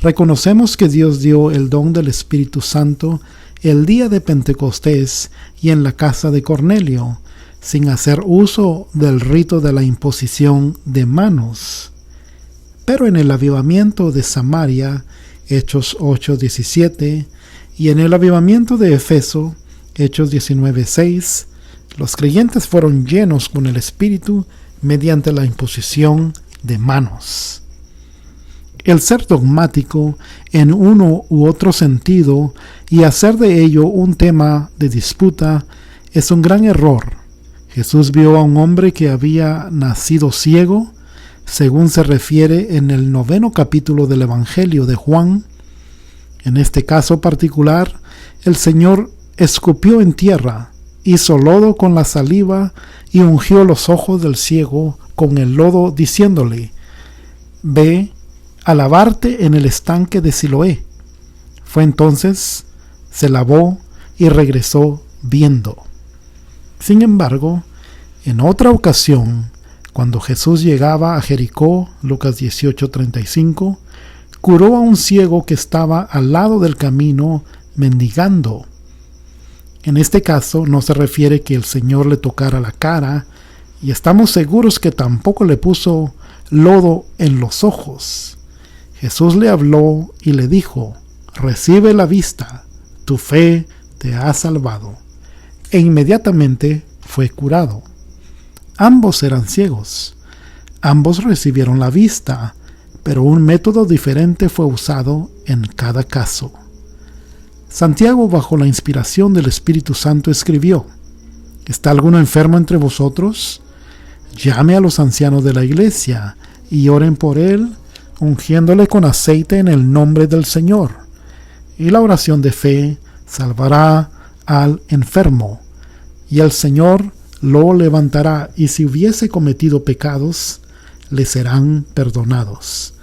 Speaker 1: reconocemos que Dios dio el don del Espíritu Santo el día de Pentecostés y en la casa de Cornelio, sin hacer uso del rito de la imposición de manos. Pero en el avivamiento de Samaria, Hechos 8:17, y en el avivamiento de Efeso, Hechos 19:6, los creyentes fueron llenos con el Espíritu mediante la imposición de manos. El ser dogmático en uno u otro sentido y hacer de ello un tema de disputa es un gran error. Jesús vio a un hombre que había nacido ciego, según se refiere en el 9º capítulo del Evangelio de Juan. En este caso particular, el Señor escupió en tierra, hizo lodo con la saliva y ungió los ojos del ciego con el lodo, diciéndole: «Ve a lavarte en el estanque de Siloé». Fue entonces, se lavó y regresó viendo. Sin embargo, en otra ocasión, cuando Jesús llegaba a Jericó, Lucas 18:35, curó a un ciego que estaba al lado del camino mendigando. En este caso no se refiere que el Señor le tocara la cara, y estamos seguros que tampoco le puso lodo en los ojos. Jesús le habló y le dijo: «Recibe la vista, tu fe te ha salvado». E inmediatamente fue curado. Ambos eran ciegos. Ambos recibieron la vista, pero un método diferente fue usado en cada caso. Santiago, bajo la inspiración del Espíritu Santo, escribió: ¿Está alguno enfermo entre vosotros? Llame a los ancianos de la iglesia y oren por él, ungiéndole con aceite en el nombre del Señor. Y la oración de fe salvará al enfermo, y el Señor lo levantará, y si hubiese cometido pecados, le serán perdonados.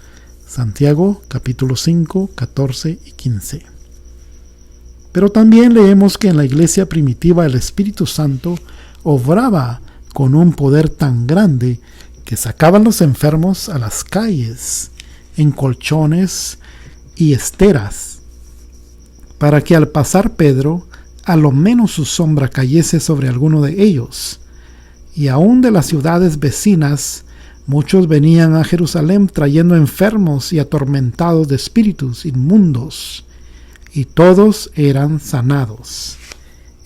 Speaker 1: Santiago capítulo 5, 14 y 15. Pero también leemos que en la iglesia primitiva el Espíritu Santo obraba con un poder tan grande que sacaban los enfermos a las calles, en colchones y esteras, para que al pasar Pedro, a lo menos su sombra cayese sobre alguno de ellos. Y aún de las ciudades vecinas, muchos venían a Jerusalén trayendo enfermos y atormentados de espíritus inmundos, y todos eran sanados.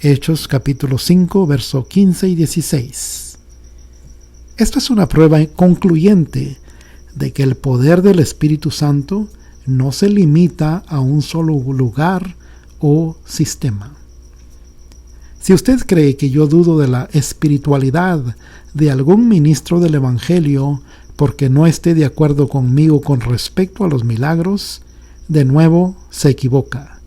Speaker 1: Hechos capítulo 5, verso 15 y 16. Esta es una prueba concluyente de que el poder del Espíritu Santo no se limita a un solo lugar o sistema. Si usted cree que yo dudo de la espiritualidad de algún ministro del Evangelio porque no esté de acuerdo conmigo con respecto a los milagros, de nuevo se equivoca.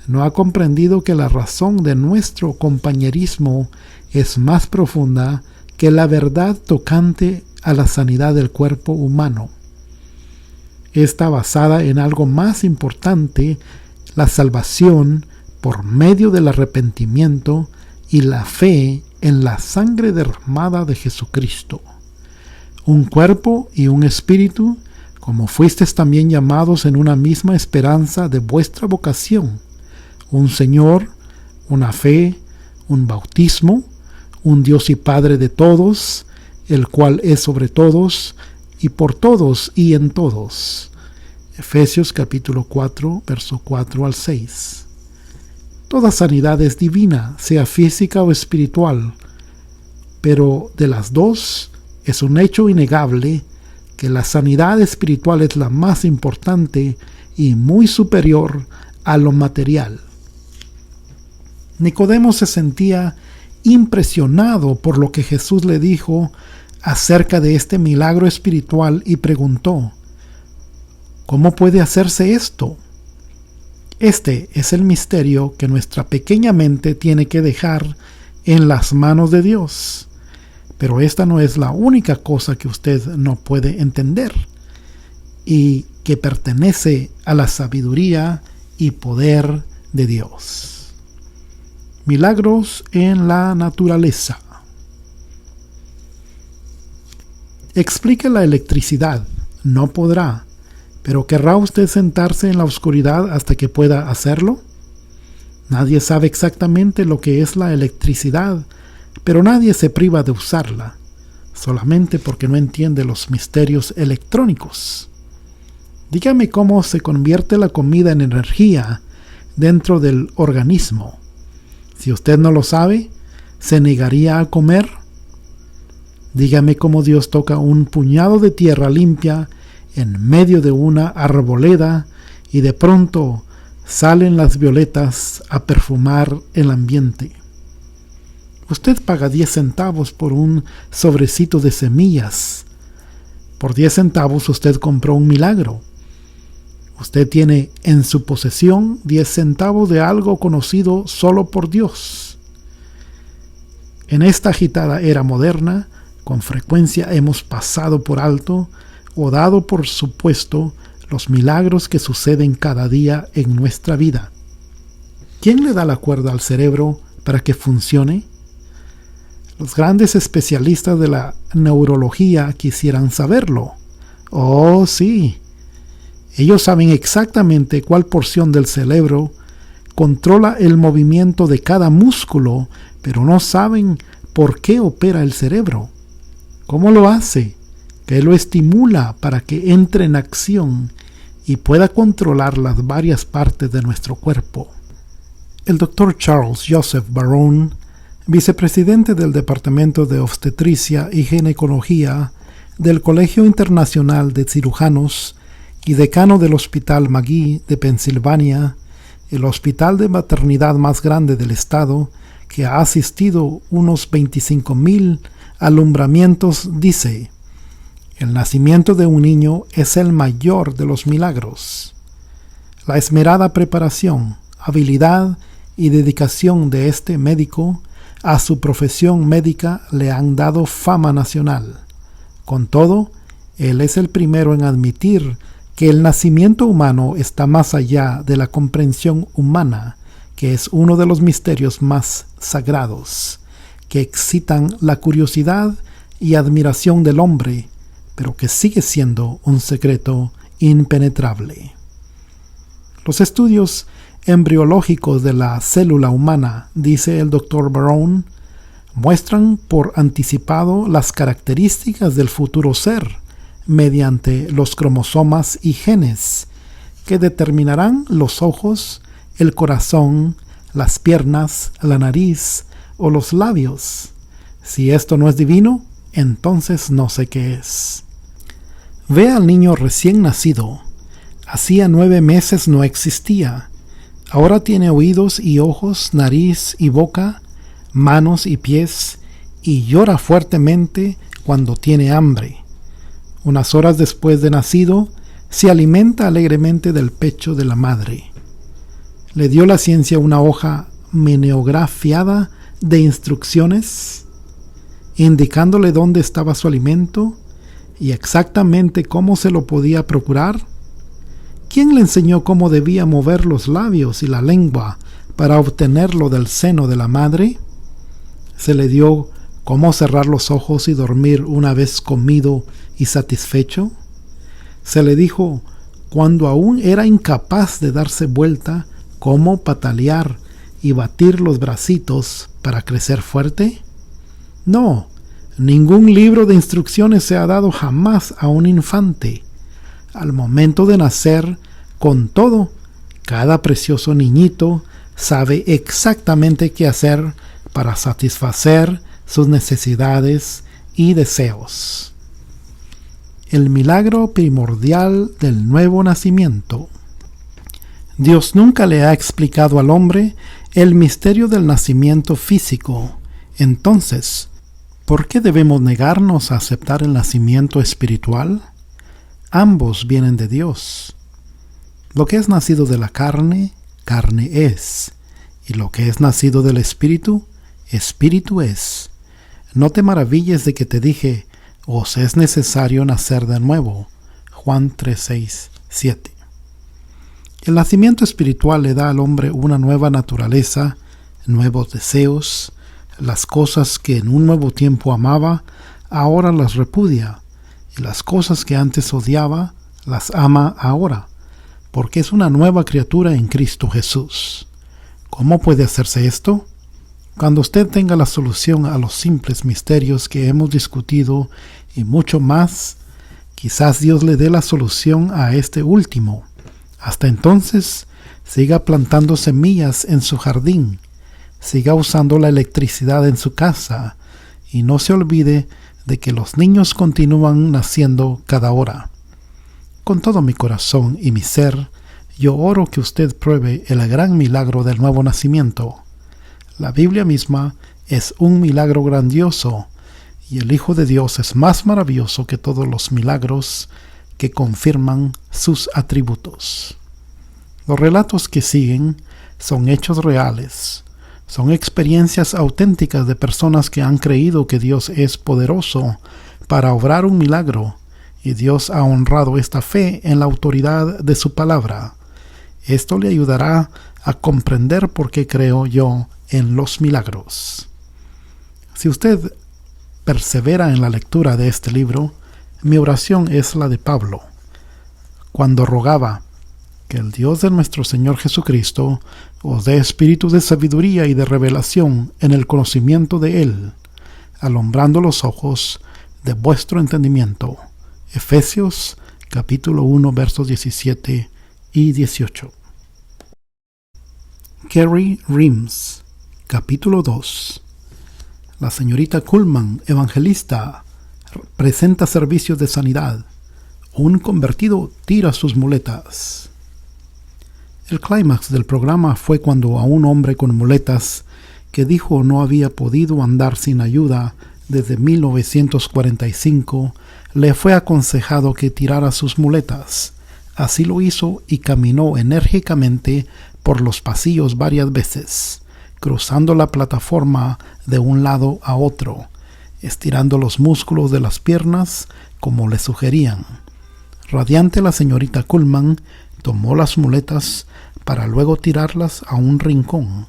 Speaker 1: No ha comprendido que la razón de nuestro compañerismo es más profunda que la verdad tocante a la sanidad del cuerpo humano. Está basada en algo más importante, la salvación por medio del arrepentimiento y la fe en la sangre derramada de Jesucristo. Un cuerpo y un espíritu, como fuisteis también llamados en una misma esperanza de vuestra vocación, un Señor, una fe, un bautismo, un Dios y Padre de todos, el cual es sobre todos, y por todos y en todos. Efesios capítulo 4, verso 4 al 6. Toda sanidad es divina, sea física o espiritual, pero de las dos es un hecho innegable que la sanidad espiritual es la más importante y muy superior a lo material. Nicodemo se sentía impresionado por lo que Jesús le dijo acerca de este milagro espiritual y preguntó: ¿cómo puede hacerse esto? Este es el misterio que nuestra pequeña mente tiene que dejar en las manos de Dios. Pero esta no es la única cosa que usted no puede entender y que pertenece a la sabiduría y poder de Dios. Milagros en la naturaleza. Explique la electricidad. No podrá. ¿Pero querrá usted sentarse en la oscuridad hasta que pueda hacerlo? Nadie sabe exactamente lo que es la electricidad, pero nadie se priva de usarla, solamente porque no entiende los misterios electrónicos. Dígame cómo se convierte la comida en energía dentro del organismo. Si usted no lo sabe, ¿se negaría a comer? Dígame cómo Dios toca un puñado de tierra limpia en medio de una arboleda y de pronto salen las violetas a perfumar el ambiente. Usted paga 10 centavos por un sobrecito de semillas. Por 10 centavos usted compró un milagro. Usted tiene en su posesión 10 centavos de algo conocido solo por Dios. En esta agitada era moderna, con frecuencia hemos pasado por alto o dado por supuesto los milagros que suceden cada día en nuestra vida. ¿Quién le da la cuerda al cerebro para que funcione? Los grandes especialistas de la neurología quisieran saberlo. Oh, sí. Ellos saben exactamente cuál porción del cerebro controla el movimiento de cada músculo, pero no saben por qué opera el cerebro. ¿Cómo lo hace? ¿Qué lo estimula para que entre en acción y pueda controlar las varias partes de nuestro cuerpo? El Dr. Charles Joseph Barone, vicepresidente del Departamento de Obstetricia y Ginecología del Colegio Internacional de Cirujanos y decano del Hospital McGee de Pensilvania, el hospital de maternidad más grande del estado, que ha asistido unos 25,000 alumbramientos, dice: el nacimiento de un niño es el mayor de los milagros. La esmerada preparación, habilidad y dedicación de este médico a su profesión médica le han dado fama nacional. Con todo, él es el primero en admitir que el nacimiento humano está más allá de la comprensión humana, que es uno de los misterios más sagrados, que excitan la curiosidad y admiración del hombre, pero que sigue siendo un secreto impenetrable. Los estudios embriológicos de la célula humana, dice el Dr. Barone, muestran por anticipado las características del futuro ser mediante los cromosomas y genes que determinarán los ojos, el corazón, las piernas, la nariz o los labios. Si esto no es divino, entonces no sé qué es. Ve al niño recién nacido. Hacía 9 meses no existía. Ahora tiene oídos y ojos, nariz y boca, manos y pies, y llora fuertemente cuando tiene hambre. Unas horas después de nacido, se alimenta alegremente del pecho de la madre. Le dio la ciencia una hoja meneografiada de instrucciones, indicándole dónde estaba su alimento y exactamente cómo se lo podía procurar. ¿Quién le enseñó cómo debía mover los labios y la lengua para obtenerlo del seno de la madre? Se le dio cómo cerrar los ojos y dormir una vez comido y satisfecho. Se le dijo, cuando aún era incapaz de darse vuelta, cómo patalear y batir los bracitos para crecer fuerte. No, ningún libro de instrucciones se ha dado jamás a un infante. Al momento de nacer, con todo, cada precioso niñito sabe exactamente qué hacer para satisfacer sus necesidades y deseos. El milagro primordial del nuevo nacimiento. Dios nunca le ha explicado al hombre el misterio del nacimiento físico. Entonces, ¿por qué debemos negarnos a aceptar el nacimiento espiritual? Ambos vienen de Dios. Lo que es nacido de la carne, carne es, y lo que es nacido del espíritu, espíritu es. No te maravilles de que te dije, os es necesario nacer de nuevo. Juan 3:6-7. El nacimiento espiritual le da al hombre una nueva naturaleza, nuevos deseos. Las cosas que en un nuevo tiempo amaba, ahora las repudia. Y las cosas que antes odiaba, las ama ahora, porque es una nueva criatura en Cristo Jesús. ¿Cómo puede hacerse esto? Cuando usted tenga la solución a los simples misterios que hemos discutido y mucho más, quizás Dios le dé la solución a este último. Hasta entonces, siga plantando semillas en su jardín, siga usando la electricidad en su casa y no se olvide de que los niños continúan naciendo cada hora. Con todo mi corazón y mi ser, yo oro que usted pruebe el gran milagro del nuevo nacimiento. La Biblia misma es un milagro grandioso, y el Hijo de Dios es más maravilloso que todos los milagros que confirman sus atributos. Los relatos que siguen son hechos reales, son experiencias auténticas de personas que han creído que Dios es poderoso para obrar un milagro, y Dios ha honrado esta fe en la autoridad de su palabra. Esto le ayudará a comprender por qué creo yo en los milagros. Si usted persevera en la lectura de este libro, mi oración es la de Pablo, cuando rogaba que el Dios de nuestro Señor Jesucristo os dé espíritu de sabiduría y de revelación en el conocimiento de Él, alumbrando los ojos de vuestro entendimiento. Efesios capítulo 1 versos 17 y 18. Kerry Rims, capítulo 2. La señorita Kuhlman, evangelista, presenta servicios de sanidad. Un convertido tira sus muletas. El clímax del programa fue cuando a un hombre con muletas que dijo no había podido andar sin ayuda desde 1945, le fue aconsejado que tirara sus muletas. Así lo hizo y caminó enérgicamente por los pasillos varias veces, cruzando la plataforma de un lado a otro, estirando los músculos de las piernas como le sugerían. Radiante, la señorita Kuhlman tomó las muletas para luego tirarlas a un rincón.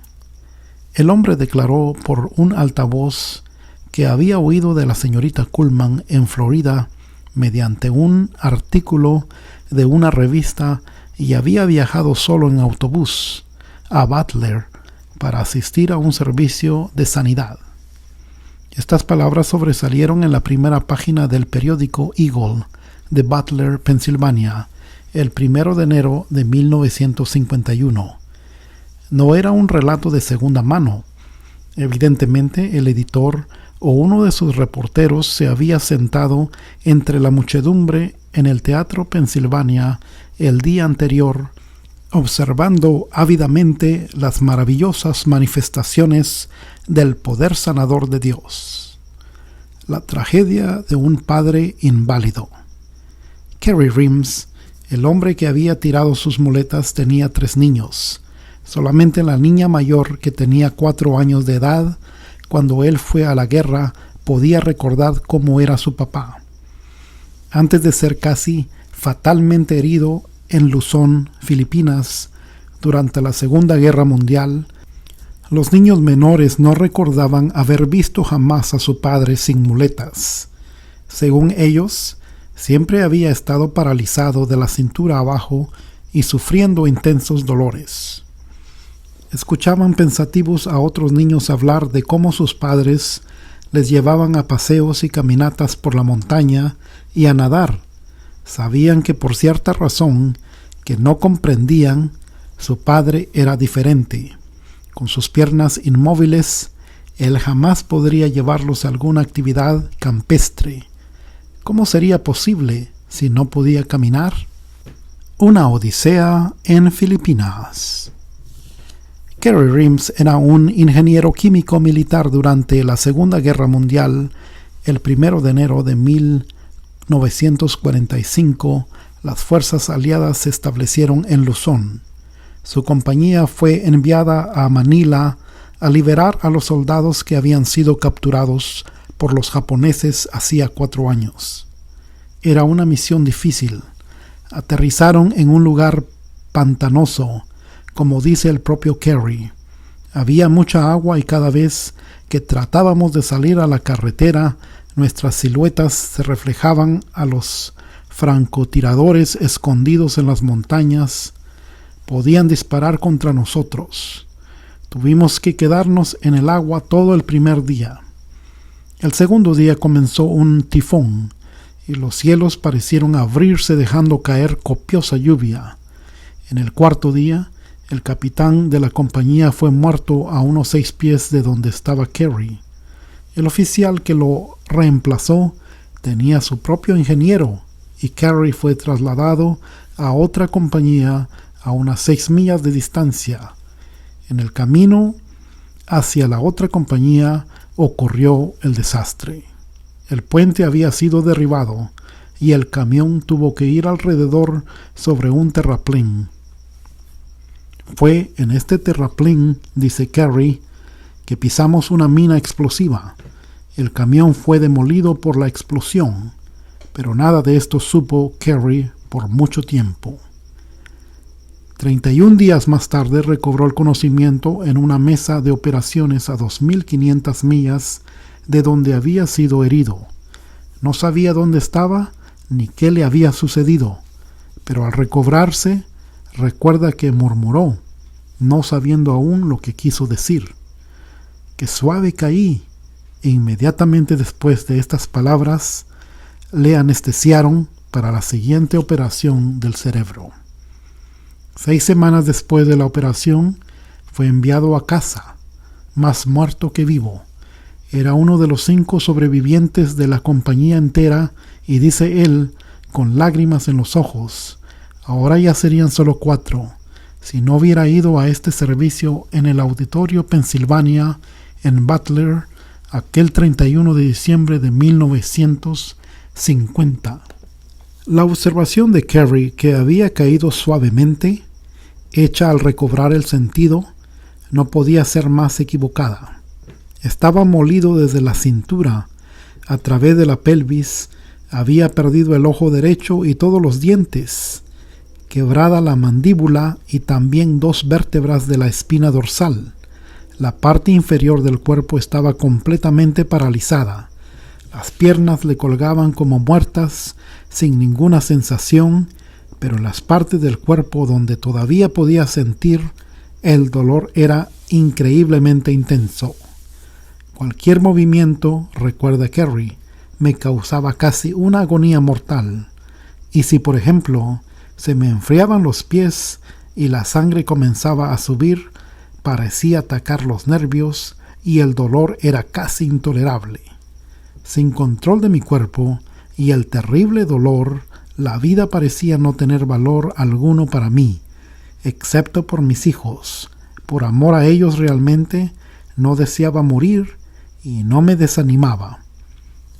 Speaker 1: El hombre declaró por un altavoz que había oído de la señorita Kuhlman en Florida mediante un artículo de una revista y había viajado solo en autobús a Butler para asistir a un servicio de sanidad. Estas palabras sobresalieron en la primera página del periódico Eagle de Butler, Pensilvania, el 1 de enero de 1951. No era un relato de segunda mano. Evidentemente, el editor o uno de sus reporteros se había sentado entre la muchedumbre en el Teatro Pensilvania el día anterior, observando ávidamente las maravillosas manifestaciones del poder sanador de Dios. La tragedia de un padre inválido. Kerry Rims, el hombre que había tirado sus muletas, tenía 3 niños. Solamente la niña mayor, que tenía 4 años de edad, cuando él fue a la guerra, podía recordar cómo era su papá. Antes de ser casi fatalmente herido en Luzón, Filipinas, durante la Segunda Guerra Mundial, los niños menores no recordaban haber visto jamás a su padre sin muletas. Según ellos, siempre había estado paralizado de la cintura abajo y sufriendo intensos dolores. Escuchaban pensativos a otros niños hablar de cómo sus padres les llevaban a paseos y caminatas por la montaña y a nadar. Sabían que por cierta razón que no comprendían, su padre era diferente. Con sus piernas inmóviles, él jamás podría llevarlos a alguna actividad campestre. ¿Cómo sería posible si no podía caminar? Una odisea en Filipinas. Kerry Rims era un ingeniero químico militar durante la Segunda Guerra Mundial. El 1 de enero de 1945, las fuerzas aliadas se establecieron en Luzón. Su compañía fue enviada a Manila a liberar a los soldados que habían sido capturados por los japoneses hacía 4 años. Era una misión difícil. Aterrizaron en un lugar pantanoso, como dice el propio Kerry. Había mucha agua y cada vez que tratábamos de salir a la carretera, nuestras siluetas se reflejaban a los francotiradores escondidos en las montañas. Podían disparar contra nosotros. Tuvimos que quedarnos en el agua todo el primer día. El segundo día comenzó un tifón y los cielos parecieron abrirse dejando caer copiosa lluvia. En el cuarto día, el capitán de la compañía fue muerto a unos 6 pies de donde estaba Kerry. El oficial que lo reemplazó tenía su propio ingeniero y Kerry fue trasladado a otra compañía a unas 6 millas de distancia. En el camino hacia la otra compañía ocurrió el desastre. El puente había sido derribado y el camión tuvo que ir alrededor sobre un terraplén. Fue en este terraplén, dice Kerry, que pisamos una mina explosiva. El camión fue demolido por la explosión, pero nada de esto supo Kerry por mucho tiempo. 31 días más tarde recobró el conocimiento en una mesa de operaciones a 2.500 millas de donde había sido herido. No sabía dónde estaba ni qué le había sucedido, pero al recobrarse, recuerda que murmuró, no sabiendo aún lo que quiso decir. ¡Qué suave caí! E inmediatamente después de estas palabras, le anestesiaron para la siguiente operación del cerebro. 6 semanas después de la operación, fue enviado a casa, más muerto que vivo. Era uno de los 5 sobrevivientes de la compañía entera y dice él, con lágrimas en los ojos, ahora ya serían solo 4, si no hubiera ido a este servicio en el Auditorio Pensilvania, en Butler, aquel 31 de diciembre de 1950. La observación de Kerry, que había caído suavemente, hecha al recobrar el sentido, no podía ser más equivocada. Estaba molido desde la cintura, a través de la pelvis, había perdido el ojo derecho y todos los dientes, quebrada la mandíbula y también 2 vértebras de la espina dorsal. La parte inferior del cuerpo estaba completamente paralizada. Las piernas le colgaban como muertas, sin ninguna sensación, pero en las partes del cuerpo donde todavía podía sentir, el dolor era increíblemente intenso. Cualquier movimiento, recuerda Kerry, me causaba casi una agonía mortal. Y si, por ejemplo, se me enfriaban los pies y la sangre comenzaba a subir, parecía atacar los nervios y el dolor era casi intolerable. Sin control de mi cuerpo y el terrible dolor, la vida parecía no tener valor alguno para mí, excepto por mis hijos. Por amor a ellos realmente no deseaba morir y no me desanimaba.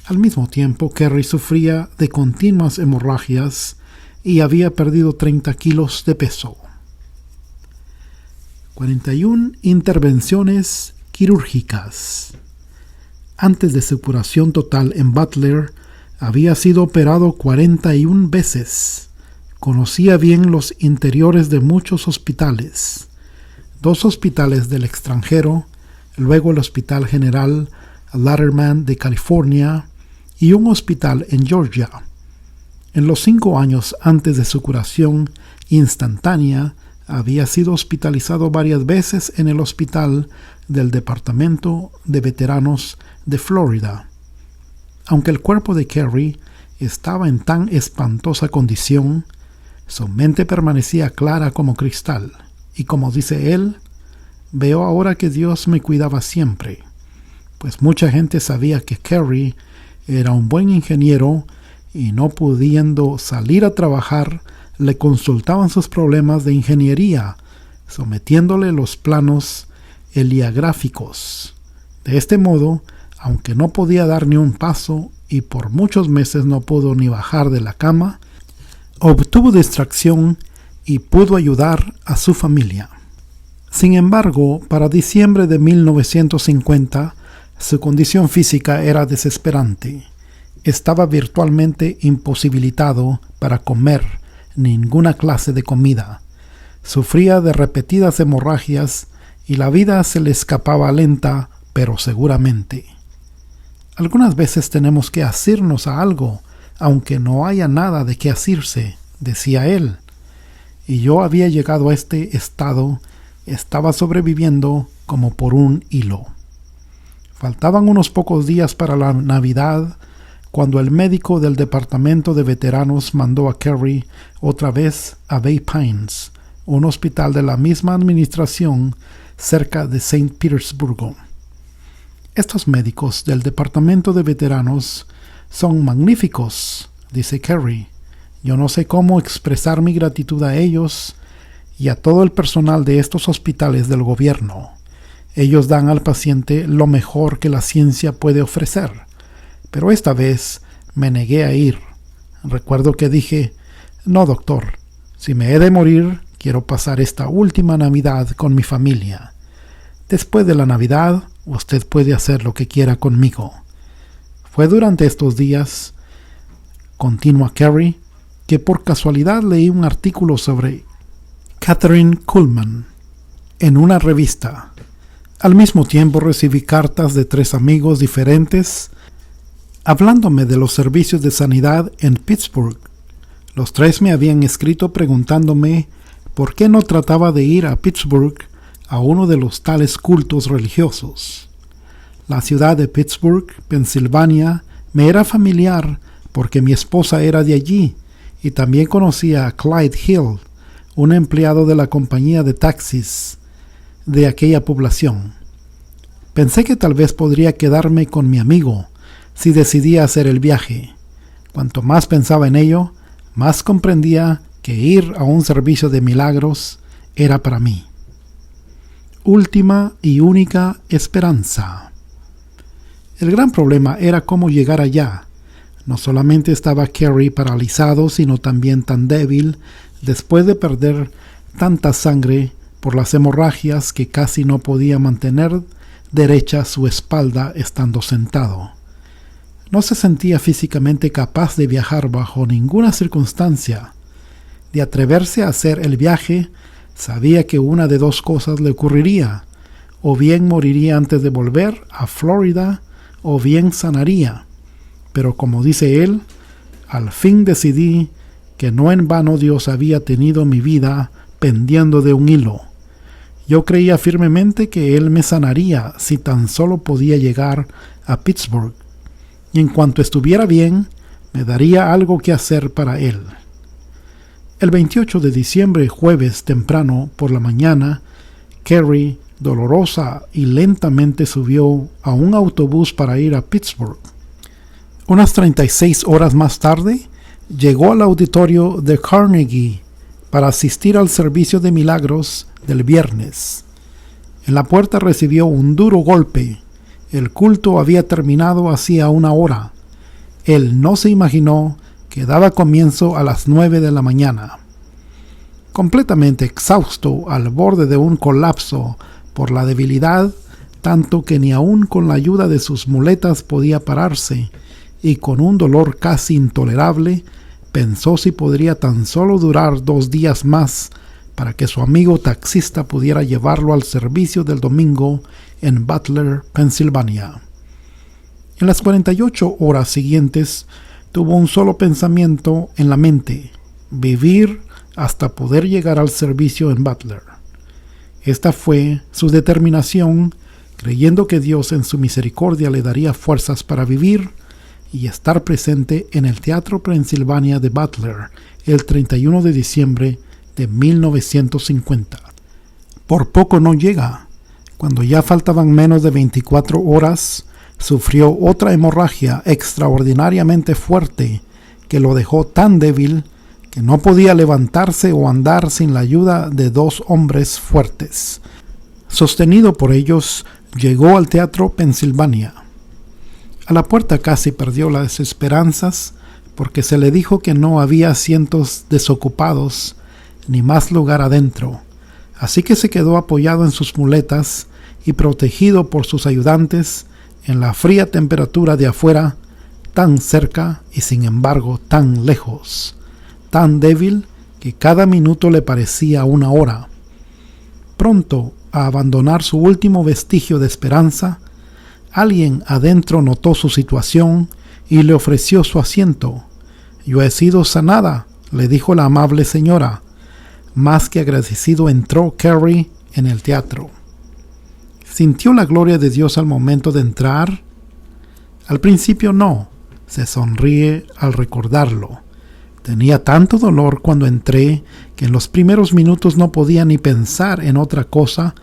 Speaker 1: Al mismo tiempo, Kerry sufría de continuas hemorragias y había perdido 30 kilos de peso. 41 intervenciones quirúrgicas. Antes de su curación total en Butler, había sido operado 41 veces. Conocía bien los interiores de muchos hospitales. 2 hospitales del extranjero, luego el Hospital General Latterman de California y un hospital en Georgia. En los 5 años antes de su curación instantánea, había sido hospitalizado varias veces en el hospital del Departamento de Veteranos de Florida. Aunque el cuerpo de Kerry estaba en tan espantosa condición, su mente permanecía clara como cristal, y como dice él, veo ahora que Dios me cuidaba siempre, pues mucha gente sabía que Kerry era un buen ingeniero y no pudiendo salir a trabajar, le consultaban sus problemas de ingeniería, sometiéndole los planos heliográficos. De este modo, aunque no podía dar ni un paso y por muchos meses no pudo ni bajar de la cama, obtuvo distracción y pudo ayudar a su familia. Sin embargo, para diciembre de 1950, su condición física era desesperante. Estaba virtualmente imposibilitado para comer ninguna clase de comida. Sufría de repetidas hemorragias y la vida se le escapaba lenta pero seguramente. Algunas veces tenemos que asirnos a algo, aunque no haya nada de qué asirse, decía él. Y yo había llegado a este estado, estaba sobreviviendo como por un hilo. Faltaban unos pocos días para la Navidad, cuando el médico del departamento de veteranos mandó a Kerry otra vez a Bay Pines, un hospital de la misma administración cerca de St. Petersburgo. Estos médicos del departamento de veteranos son magníficos, dice Kerry. Yo no sé cómo expresar mi gratitud a ellos y a todo el personal de estos hospitales del gobierno. Ellos dan al paciente lo mejor que la ciencia puede ofrecer. Pero esta vez me negué a ir. Recuerdo que dije, no doctor, si me he de morir, quiero pasar esta última Navidad con mi familia. Después de la Navidad, usted puede hacer lo que quiera conmigo. Fue durante estos días, continúa Kerry, que por casualidad leí un artículo sobre Catherine Kuhlman en una revista. Al mismo tiempo recibí cartas de 3 amigos diferentes hablándome de los servicios de sanidad en Pittsburgh. Los 3 me habían escrito preguntándome por qué no trataba de ir a Pittsburgh a uno de los tales cultos religiosos. La ciudad de Pittsburgh, Pensilvania, me era familiar porque mi esposa era de allí y también conocía a Clyde Hill, un empleado de la compañía de taxis de aquella población. Pensé que tal vez podría quedarme con mi amigo si decidía hacer el viaje. Cuanto más pensaba en ello, más comprendía que ir a un servicio de milagros era para mí. Última y única esperanza. El gran problema era cómo llegar allá. No solamente estaba Kerry paralizado, sino también tan débil después de perder tanta sangre por las hemorragias que casi no podía mantener derecha su espalda estando sentado. No se sentía físicamente capaz de viajar bajo ninguna circunstancia. De atreverse a hacer el viaje, sabía que una de 2 cosas le ocurriría: o bien moriría antes de volver a Florida, o bien sanaría. Pero como dice él, al fin decidí que no en vano Dios había tenido mi vida pendiendo de un hilo. Yo creía firmemente que Él me sanaría si tan solo podía llegar a Pittsburgh, y en cuanto estuviera bien, me daría algo que hacer para Él. El 28 de diciembre, jueves temprano por la mañana, Kerry, dolorosa y lentamente, subió a un autobús para ir a Pittsburgh. Unas 36 horas más tarde, llegó al auditorio de Carnegie para asistir al servicio de milagros del viernes. En la puerta recibió un duro golpe. El culto había terminado hacía una hora. Él no se imaginó que daba comienzo a las 9 de la mañana. Completamente exhausto, al borde de un colapso por la debilidad, tanto que ni aun con la ayuda de sus muletas podía pararse, y con un dolor casi intolerable, pensó si podría tan solo durar 2 días más para que su amigo taxista pudiera llevarlo al servicio del domingo en Butler, Pensilvania. En las 48 horas siguientes tuvo un solo pensamiento en la mente: vivir hasta poder llegar al servicio en Butler. Esta fue su determinación, creyendo que Dios en su misericordia le daría fuerzas para vivir y estar presente en el Teatro Pennsylvania de Butler el 31 de diciembre de 1950. Por poco no llega. Cuando ya faltaban menos de 24 horas, sufrió otra hemorragia extraordinariamente fuerte que lo dejó tan débil que no podía levantarse o andar sin la ayuda de 2 hombres fuertes. Sostenido por ellos, llegó al Teatro Pennsylvania. A la puerta casi perdió las esperanzas porque se le dijo que no había asientos desocupados ni más lugar adentro, así que se quedó apoyado en sus muletas y protegido por sus ayudantes en la fría temperatura de afuera, tan cerca y sin embargo tan lejos, tan débil que cada minuto le parecía una hora. Pronto a abandonar su último vestigio de esperanza, alguien adentro notó su situación y le ofreció su asiento. «Yo he sido sanada», le dijo la amable señora. Más que agradecido entró Carrie en el teatro. ¿Sintió la gloria de Dios al momento de entrar? Al principio no. Se sonríe al recordarlo. Tenía tanto dolor cuando entré que en los primeros minutos no podía ni pensar en otra cosa,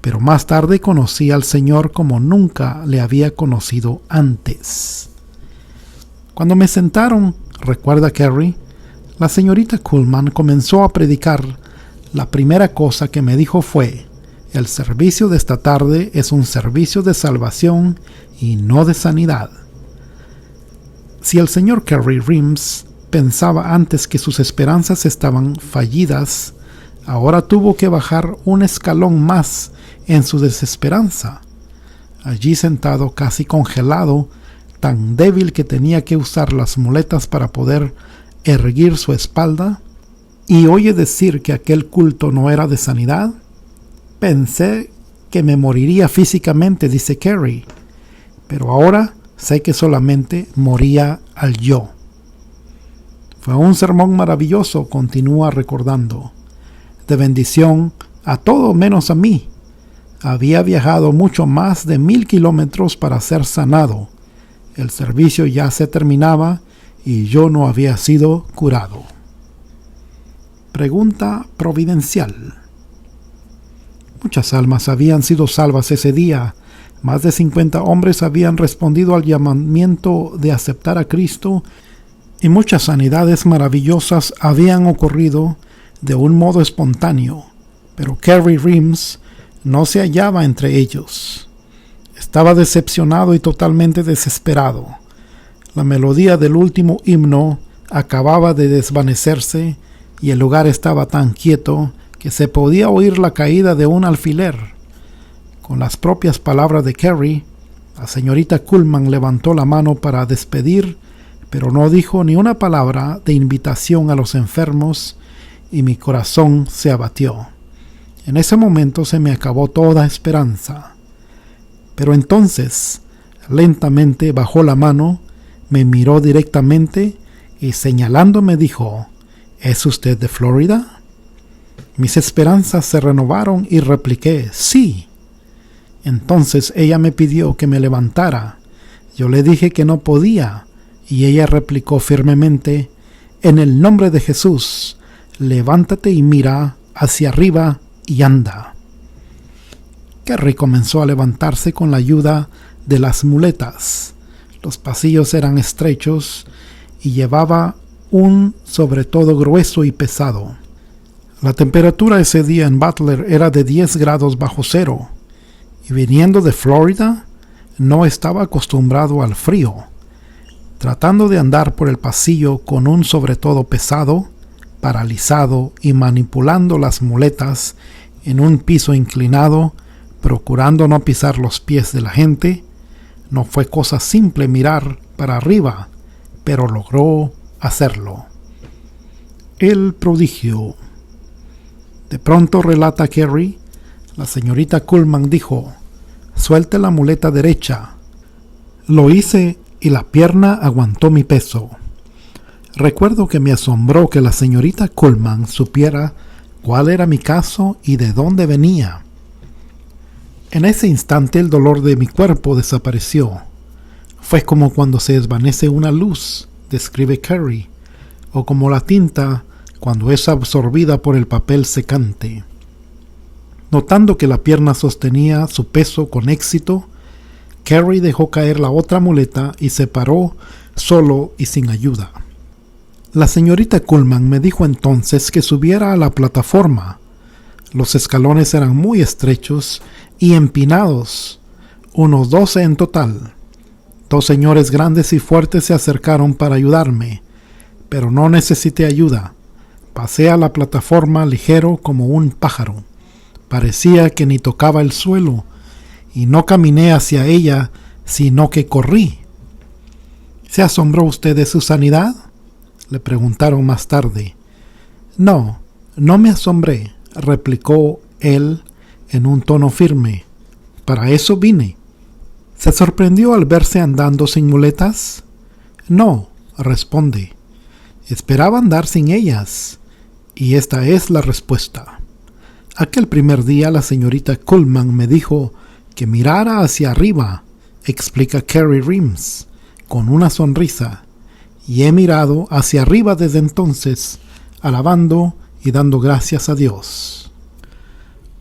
Speaker 1: pero más tarde conocí al Señor como nunca le había conocido antes. Cuando me sentaron, recuerda Carrie, la señorita Kuhlman comenzó a predicar. La primera cosa que me dijo fue: el servicio de esta tarde es un servicio de salvación y no de sanidad. Si el señor Carrie Reams pensaba antes que sus esperanzas estaban fallidas, ahora tuvo que bajar un escalón más en su desesperanza. Allí sentado casi congelado, tan débil que tenía que usar las muletas para poder erguir su espalda, y oye decir que aquel culto no era de sanidad. Pensé que me moriría físicamente, dice Carrie, pero ahora sé que solamente moría al yo. Fue un sermón maravilloso, continúa recordando, de bendición a todo menos a mí. Había viajado mucho más de 1000 kilómetros para ser sanado. El servicio ya se terminaba y yo no había sido curado. Pregunta providencial. Muchas almas habían sido salvas ese día. Más de 50 hombres habían respondido al llamamiento de aceptar a Cristo y muchas sanidades maravillosas habían ocurrido de un modo espontáneo, pero Carrie Reams no se hallaba entre ellos. Estaba decepcionado y totalmente desesperado. La melodía del último himno acababa de desvanecerse y el lugar estaba tan quieto que se podía oír la caída de un alfiler. Con las propias palabras de Carrie, la señorita Kuhlman levantó la mano para despedir, pero no dijo ni una palabra de invitación a los enfermos, y mi corazón se abatió. En ese momento se me acabó toda esperanza. Pero entonces, lentamente bajó la mano, me miró directamente y señalándome dijo: ¿Es usted de Florida? Mis esperanzas se renovaron y repliqué: sí. Entonces ella me pidió que me levantara. Yo le dije que no podía, y ella replicó firmemente: en el nombre de Jesús, levántate y mira hacia arriba y anda. Carrie comenzó a levantarse con la ayuda de las muletas. Los pasillos eran estrechos y llevaba un sobre todo grueso y pesado. La temperatura ese día en Butler era de 10 grados bajo cero, y viniendo de Florida, no estaba acostumbrado al frío. Tratando de andar por el pasillo con un sobre todo pesado, paralizado y manipulando las muletas en un piso inclinado, procurando no pisar los pies de la gente, no fue cosa simple mirar para arriba, pero logró hacerlo. El prodigio. De pronto, relata Carrie, la señorita Kuhlman dijo: «Suelte la muleta derecha». Lo hice y la pierna aguantó mi peso. Recuerdo que me asombró que la señorita Kuhlman supiera cuál era mi caso y de dónde venía. En ese instante el dolor de mi cuerpo desapareció. Fue como cuando se desvanece una luz, describe Carrie, o como la tinta cuando es absorbida por el papel secante. Notando que la pierna sostenía su peso con éxito, Carrie dejó caer la otra muleta y se paró solo y sin ayuda. La señorita Kuhlman me dijo entonces que subiera a la plataforma. Los escalones eran muy estrechos y empinados, unos 12 en total. 2 señores grandes y fuertes se acercaron para ayudarme, pero no necesité ayuda. Pasé a la plataforma ligero como un pájaro. Parecía que ni tocaba el suelo, y no caminé hacia ella, sino que corrí. ¿Se asombró usted de su sanidad?, le preguntaron más tarde. No me asombré, replicó él en un tono firme. Para eso vine. ¿Se sorprendió al verse andando sin muletas? No, responde. Esperaba andar sin ellas. Y esta es la respuesta. Aquel primer día la señorita Kuhlman me dijo que mirara hacia arriba, explica Carrie Rims, con una sonrisa, y he mirado hacia arriba desde entonces, alabando y dando gracias a Dios.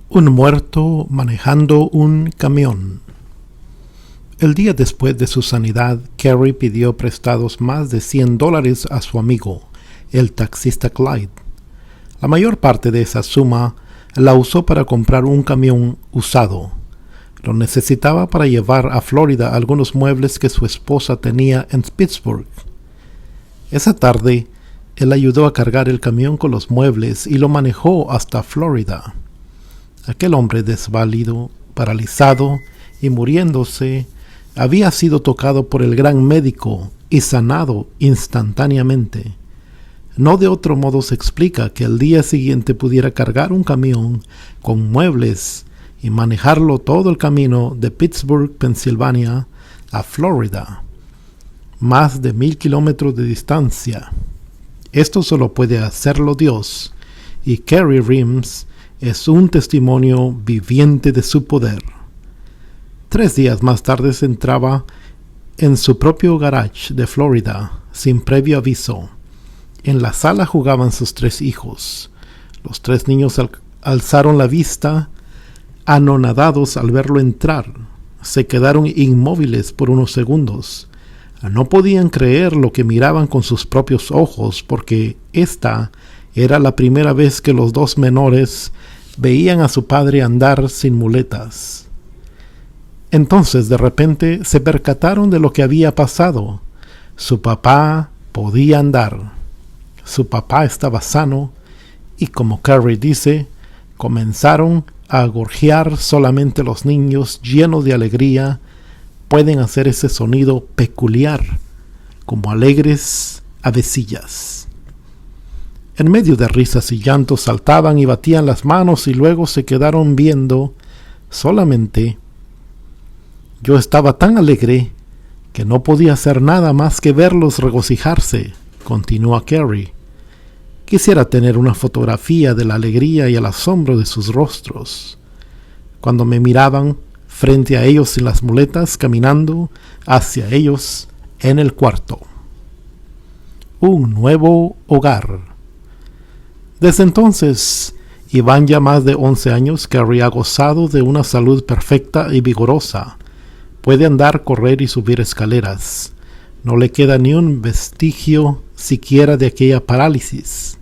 Speaker 1: Un muerto manejando un camión. El día después de su sanidad, Carrie pidió prestados más de $100 a su amigo, el taxista Clyde. La mayor parte de esa suma la usó para comprar un camión usado. Lo necesitaba para llevar a Florida algunos muebles que su esposa tenía en Pittsburgh. Esa tarde, él ayudó a cargar el camión con los muebles y lo manejó hasta Florida. Aquel hombre desvalido, paralizado y muriéndose, había sido tocado por el gran médico y sanado instantáneamente. No de otro modo se explica que al día siguiente pudiera cargar un camión con muebles y manejarlo todo el camino de Pittsburgh, Pensilvania, a Florida. Más de 1000 kilómetros de distancia. Esto solo puede hacerlo Dios, y Carrie Rims es un testimonio viviente de su poder. 3 días más tarde se entraba en su propio garage de Florida, sin previo aviso. En la sala jugaban sus 3 hijos. Los 3 niños alzaron la vista, anonadados al verlo entrar. Se quedaron inmóviles por unos segundos. No podían creer lo que miraban con sus propios ojos, porque esta era la primera vez que los 2 menores veían a su padre andar sin muletas. Entonces, de repente, se percataron de lo que había pasado. Su papá podía andar. Su papá estaba sano, y como Carrie dice, comenzaron a gorjear. Solamente los niños, llenos de alegría, pueden hacer ese sonido peculiar, como alegres avecillas. En medio de risas y llantos saltaban y batían las manos y luego se quedaron viendo solamente. Yo estaba tan alegre que no podía hacer nada más que verlos regocijarse, continúa Carrie. Quisiera tener una fotografía de la alegría y el asombro de sus rostros. Cuando me miraban frente a ellos sin las muletas, caminando hacia ellos en el cuarto. Un nuevo hogar. Desde entonces, y van ya más de 11 años, Carrie ha gozado de una salud perfecta y vigorosa. Puede andar, correr y subir escaleras. No le queda ni un vestigio siquiera de aquella parálisis.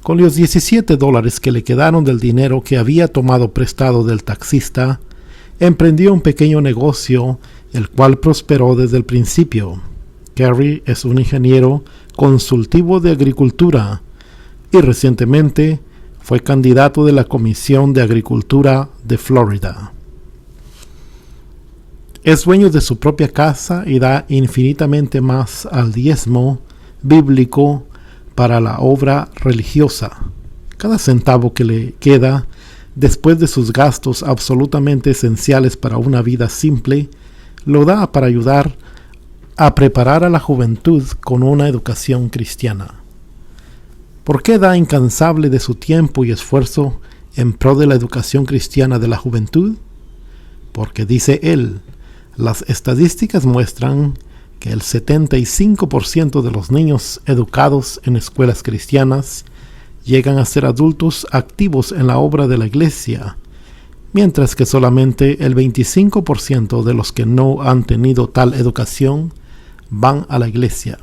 Speaker 1: Con los $17 que le quedaron del dinero que había tomado prestado del taxista, emprendió un pequeño negocio, el cual prosperó desde el principio. Carey es un ingeniero consultivo de agricultura y recientemente fue candidato de la Comisión de Agricultura de Florida. Es dueño de su propia casa y da infinitamente más al diezmo bíblico para la obra religiosa. Cada centavo que le queda después de sus gastos absolutamente esenciales para una vida simple, lo da para ayudar a preparar a la juventud con una educación cristiana. ¿Por qué da incansable de su tiempo y esfuerzo en pro de la educación cristiana de la juventud? Porque dice él, las estadísticas muestran que el 75% de los niños educados en escuelas cristianas llegan a ser adultos activos en la obra de la iglesia, mientras que solamente el 25% de los que no han tenido tal educación van a la iglesia.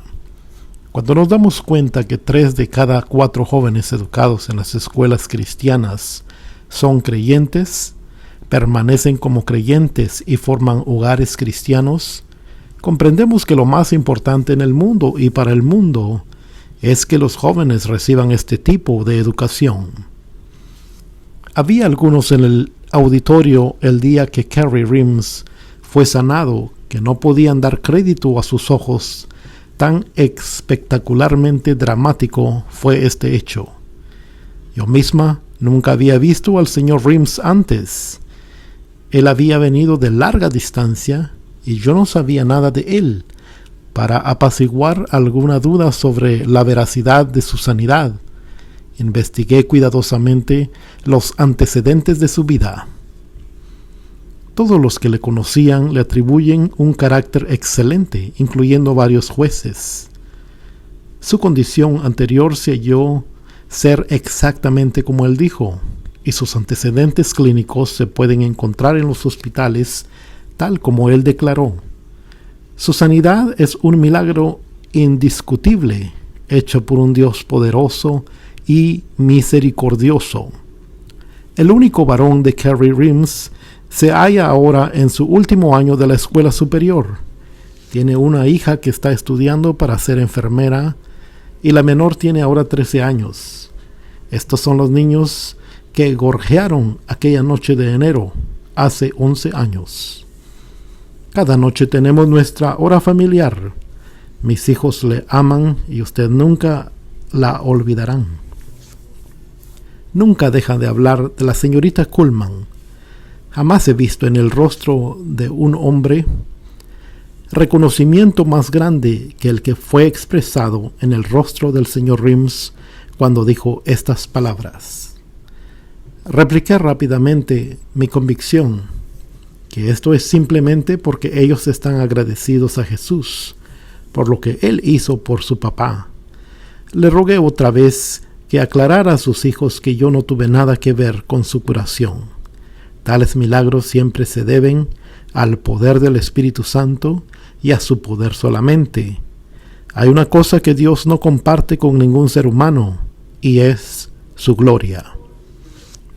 Speaker 1: Cuando nos damos cuenta que 3 de cada 4 jóvenes educados en las escuelas cristianas son creyentes, permanecen como creyentes y forman hogares cristianos, comprendemos que lo más importante en el mundo y para el mundo es que los jóvenes reciban este tipo de educación. Había algunos en el auditorio el día que Carey Rims fue sanado que no podían dar crédito a sus ojos. Tan espectacularmente dramático fue este hecho. Yo misma nunca había visto al señor Rims antes. Él había venido de larga distancia y yo no sabía nada de él, para apaciguar alguna duda sobre la veracidad de su sanidad. Investigué cuidadosamente los antecedentes de su vida. Todos los que le conocían le atribuyen un carácter excelente, incluyendo varios jueces. Su condición anterior se halló ser exactamente como él dijo, y sus antecedentes clínicos se pueden encontrar en los hospitales tal como él declaró. Su sanidad es un milagro indiscutible, hecho por un Dios poderoso y misericordioso. El único varón de Carey Rims se halla ahora en su último año de la escuela superior. Tiene una hija que está estudiando para ser enfermera y la menor tiene ahora 13 años. Estos son los niños que gorjearon aquella noche de enero, hace 11 años. Cada noche tenemos nuestra hora familiar. Mis hijos le aman y usted nunca la olvidarán. Nunca deja de hablar de la señorita Kuhlman. Jamás he visto en el rostro de un hombre reconocimiento más grande que el que fue expresado en el rostro del señor Rims cuando dijo estas palabras. Repliqué rápidamente mi convicción que esto es simplemente porque ellos están agradecidos a Jesús por lo que Él hizo por su papá. Le rogué otra vez que aclarara a sus hijos que yo no tuve nada que ver con su curación. Tales milagros siempre se deben al poder del Espíritu Santo y a su poder solamente. Hay una cosa que Dios no comparte con ningún ser humano, y es su gloria.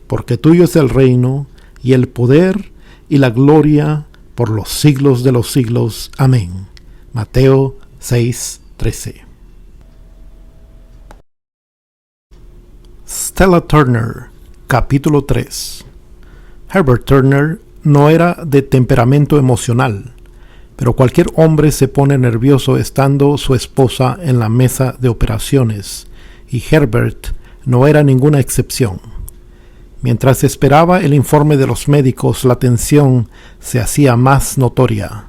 Speaker 1: Porque tuyo es el reino, y el poder, y la gloria, por los siglos de los siglos. Amén. Mateo 6:13. Stella Turner, capítulo 3. Herbert Turner no era de temperamento emocional, pero cualquier hombre se pone nervioso estando su esposa en la mesa de operaciones, y Herbert no era ninguna excepción. Mientras esperaba el informe de los médicos, la tensión se hacía más notoria.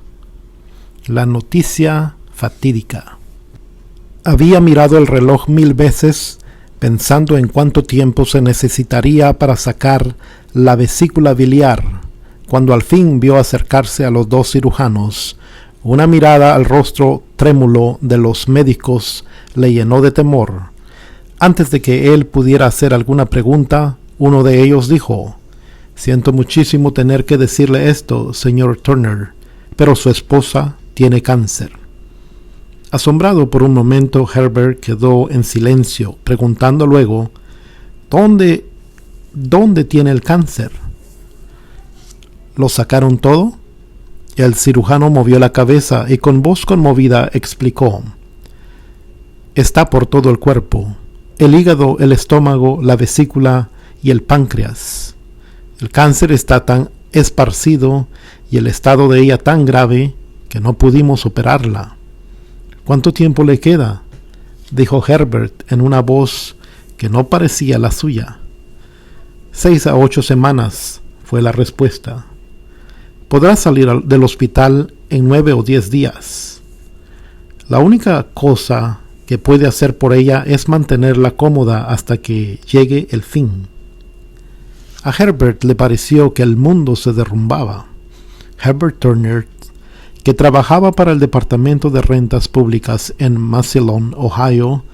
Speaker 1: La noticia fatídica. Había mirado el reloj 1000 veces, pensando en cuánto tiempo se necesitaría para sacar la vesícula biliar, cuando al fin vio acercarse a los 2 cirujanos. Una mirada al rostro trémulo de los médicos le llenó de temor. Antes de que él pudiera hacer alguna pregunta, uno de ellos dijo: «Siento muchísimo tener que decirle esto, señor Turner, pero su esposa tiene cáncer». Asombrado por un momento, Herbert quedó en silencio, preguntando luego, ¿Dónde tiene el cáncer? ¿Lo sacaron todo? El cirujano movió la cabeza y con voz conmovida explicó, está por todo el cuerpo, el hígado, el estómago, la vesícula y el páncreas. El cáncer está tan esparcido y el estado de ella tan grave que no pudimos operarla. ¿Cuánto tiempo le queda?, dijo Herbert en una voz que no parecía la suya. 6 a 8 semanas, fue la respuesta. Podrá salir del hospital en 9 o 10 días. La única cosa que puede hacer por ella es mantenerla cómoda hasta que llegue el fin. A Herbert le pareció que el mundo se derrumbaba. Herbert Turner, que trabajaba para el Departamento de Rentas Públicas en Massillon, Ohio,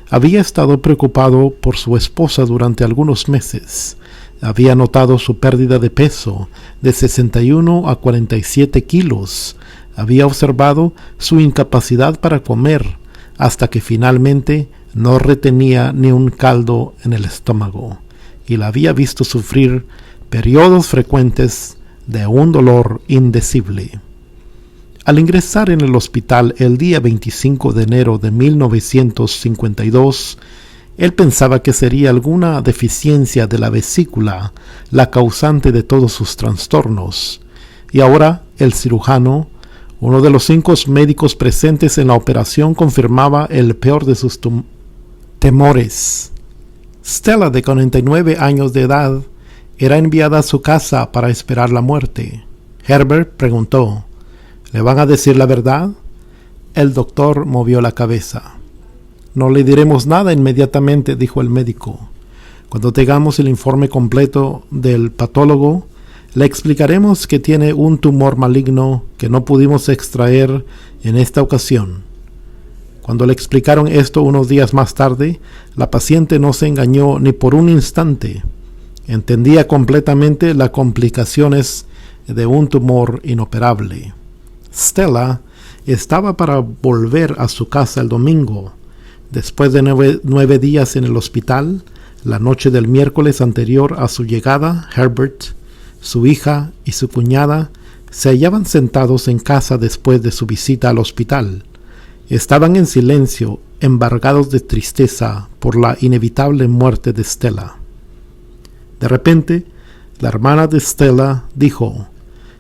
Speaker 1: había estado preocupado por su esposa durante algunos meses. Había notado su pérdida de peso de 61 a 47 kilos. Había observado su incapacidad para comer hasta que finalmente no retenía ni un caldo en el estómago, y la había visto sufrir periodos frecuentes de un dolor indecible. Al ingresar en el hospital el día 25 de enero de 1952, él pensaba que sería alguna deficiencia de la vesícula la causante de todos sus trastornos, y ahora el cirujano, uno de los 5 médicos presentes en la operación, confirmaba el peor de sus temores. Stella, de 49 años de edad, era enviada a su casa para esperar la muerte. Herbert preguntó, ¿le van a decir la verdad? El doctor movió la cabeza. No le diremos nada inmediatamente, dijo el médico. Cuando tengamos el informe completo del patólogo, le explicaremos que tiene un tumor maligno que no pudimos extraer en esta ocasión. Cuando le explicaron esto unos días más tarde, la paciente no se engañó ni por un instante. Entendía completamente las complicaciones de un tumor inoperable. Stella estaba para volver a su casa el domingo. Después de 9 días en el hospital, la noche del miércoles anterior a su llegada, Herbert, su hija y su cuñada se hallaban sentados en casa después de su visita al hospital. Estaban en silencio, embargados de tristeza por la inevitable muerte de Stella. De repente, la hermana de Stella dijo,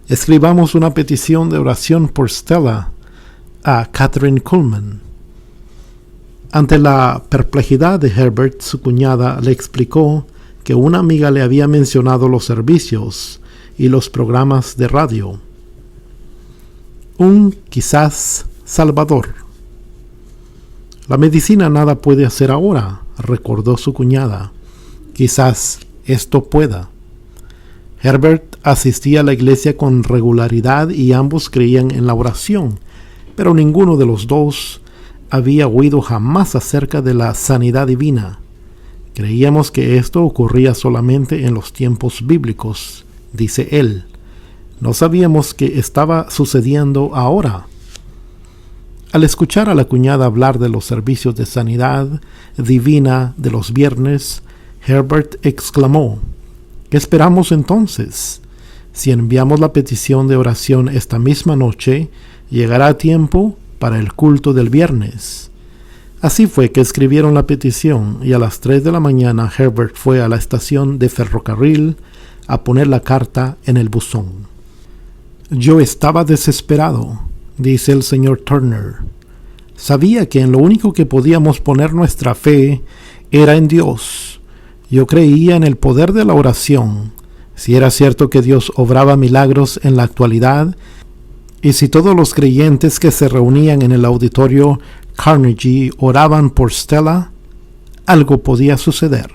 Speaker 1: escribamos una petición de oración por Stella a Catherine Kuhlman. Ante la perplejidad de Herbert, su cuñada le explicó que una amiga le había mencionado los servicios y los programas de radio. Un quizás salvador. La medicina nada puede hacer ahora, recordó su cuñada. Quizás esto pueda. Herbert asistía a la iglesia con regularidad y ambos creían en la oración, pero ninguno de los dos había oído jamás acerca de la sanidad divina. Creíamos que esto ocurría solamente en los tiempos bíblicos, dice él. No sabíamos que estaba sucediendo ahora. Al escuchar a la cuñada hablar de los servicios de sanidad divina de los viernes, Herbert exclamó, ¿qué esperamos entonces? Si enviamos la petición de oración esta misma noche, llegará a tiempo para el culto del viernes. Así fue que escribieron la petición, y a las 3 de la mañana Herbert fue a la estación de ferrocarril a poner la carta en el buzón. Yo estaba desesperado, dice el señor Turner. Sabía que en lo único que podíamos poner nuestra fe era en Dios. Yo creía en el poder de la oración. Si era cierto que Dios obraba milagros en la actualidad, y si todos los creyentes que se reunían en el auditorio Carnegie oraban por Stella, algo podía suceder.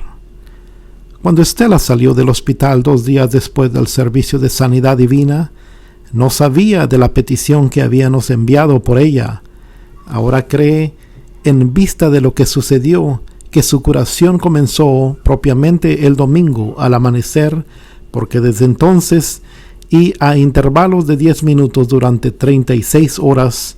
Speaker 1: Cuando Stella salió del hospital 2 días después del servicio de sanidad divina, no sabía de la petición que habíamos enviado por ella. Ahora cree, en vista de lo que sucedió, que su curación comenzó propiamente el domingo al amanecer, porque desde entonces y a intervalos de 10 minutos durante 36 horas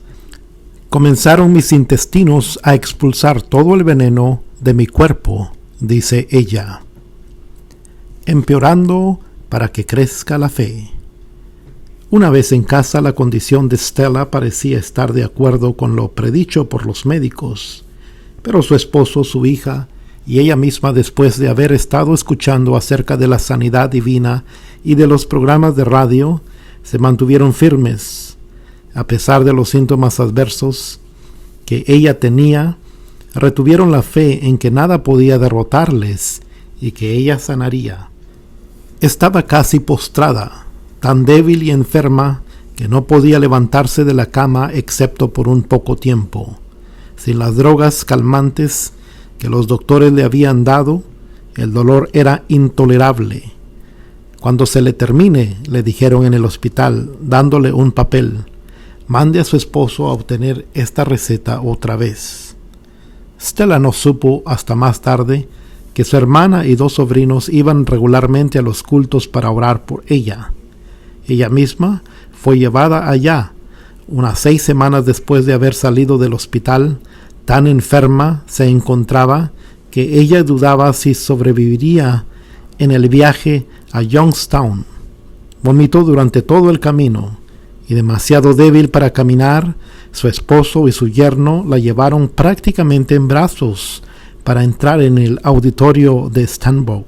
Speaker 1: Comenzaron mis intestinos a expulsar todo el veneno de mi cuerpo, dice ella, empeorando para que crezca la fe. Una vez en casa, la condición de Stella parecía estar de acuerdo con lo predicho por los médicos, pero su esposo, su hija y ella misma, después de haber estado escuchando acerca de la sanidad divina y de los programas de radio, se mantuvieron firmes. A pesar de los síntomas adversos que ella tenía, retuvieron la fe en que nada podía derrotarles y que ella sanaría. Estaba casi postrada, tan débil y enferma que no podía levantarse de la cama excepto por un poco tiempo. Sin las drogas calmantes que los doctores le habían dado, el dolor era intolerable. Cuando se le termine, le dijeron en el hospital, dándole un papel, mande a su esposo a obtener esta receta otra vez. Stella no supo hasta más tarde que su hermana y 2 sobrinos iban regularmente a los cultos para orar por ella. Ella misma fue llevada allá unas 6 semanas después de haber salido del hospital. Tan enferma se encontraba que ella dudaba si sobreviviría en el viaje a Youngstown. Vomitó durante todo el camino y, demasiado débil para caminar, su esposo y su yerno la llevaron prácticamente en brazos para entrar en el auditorio de Steamboat,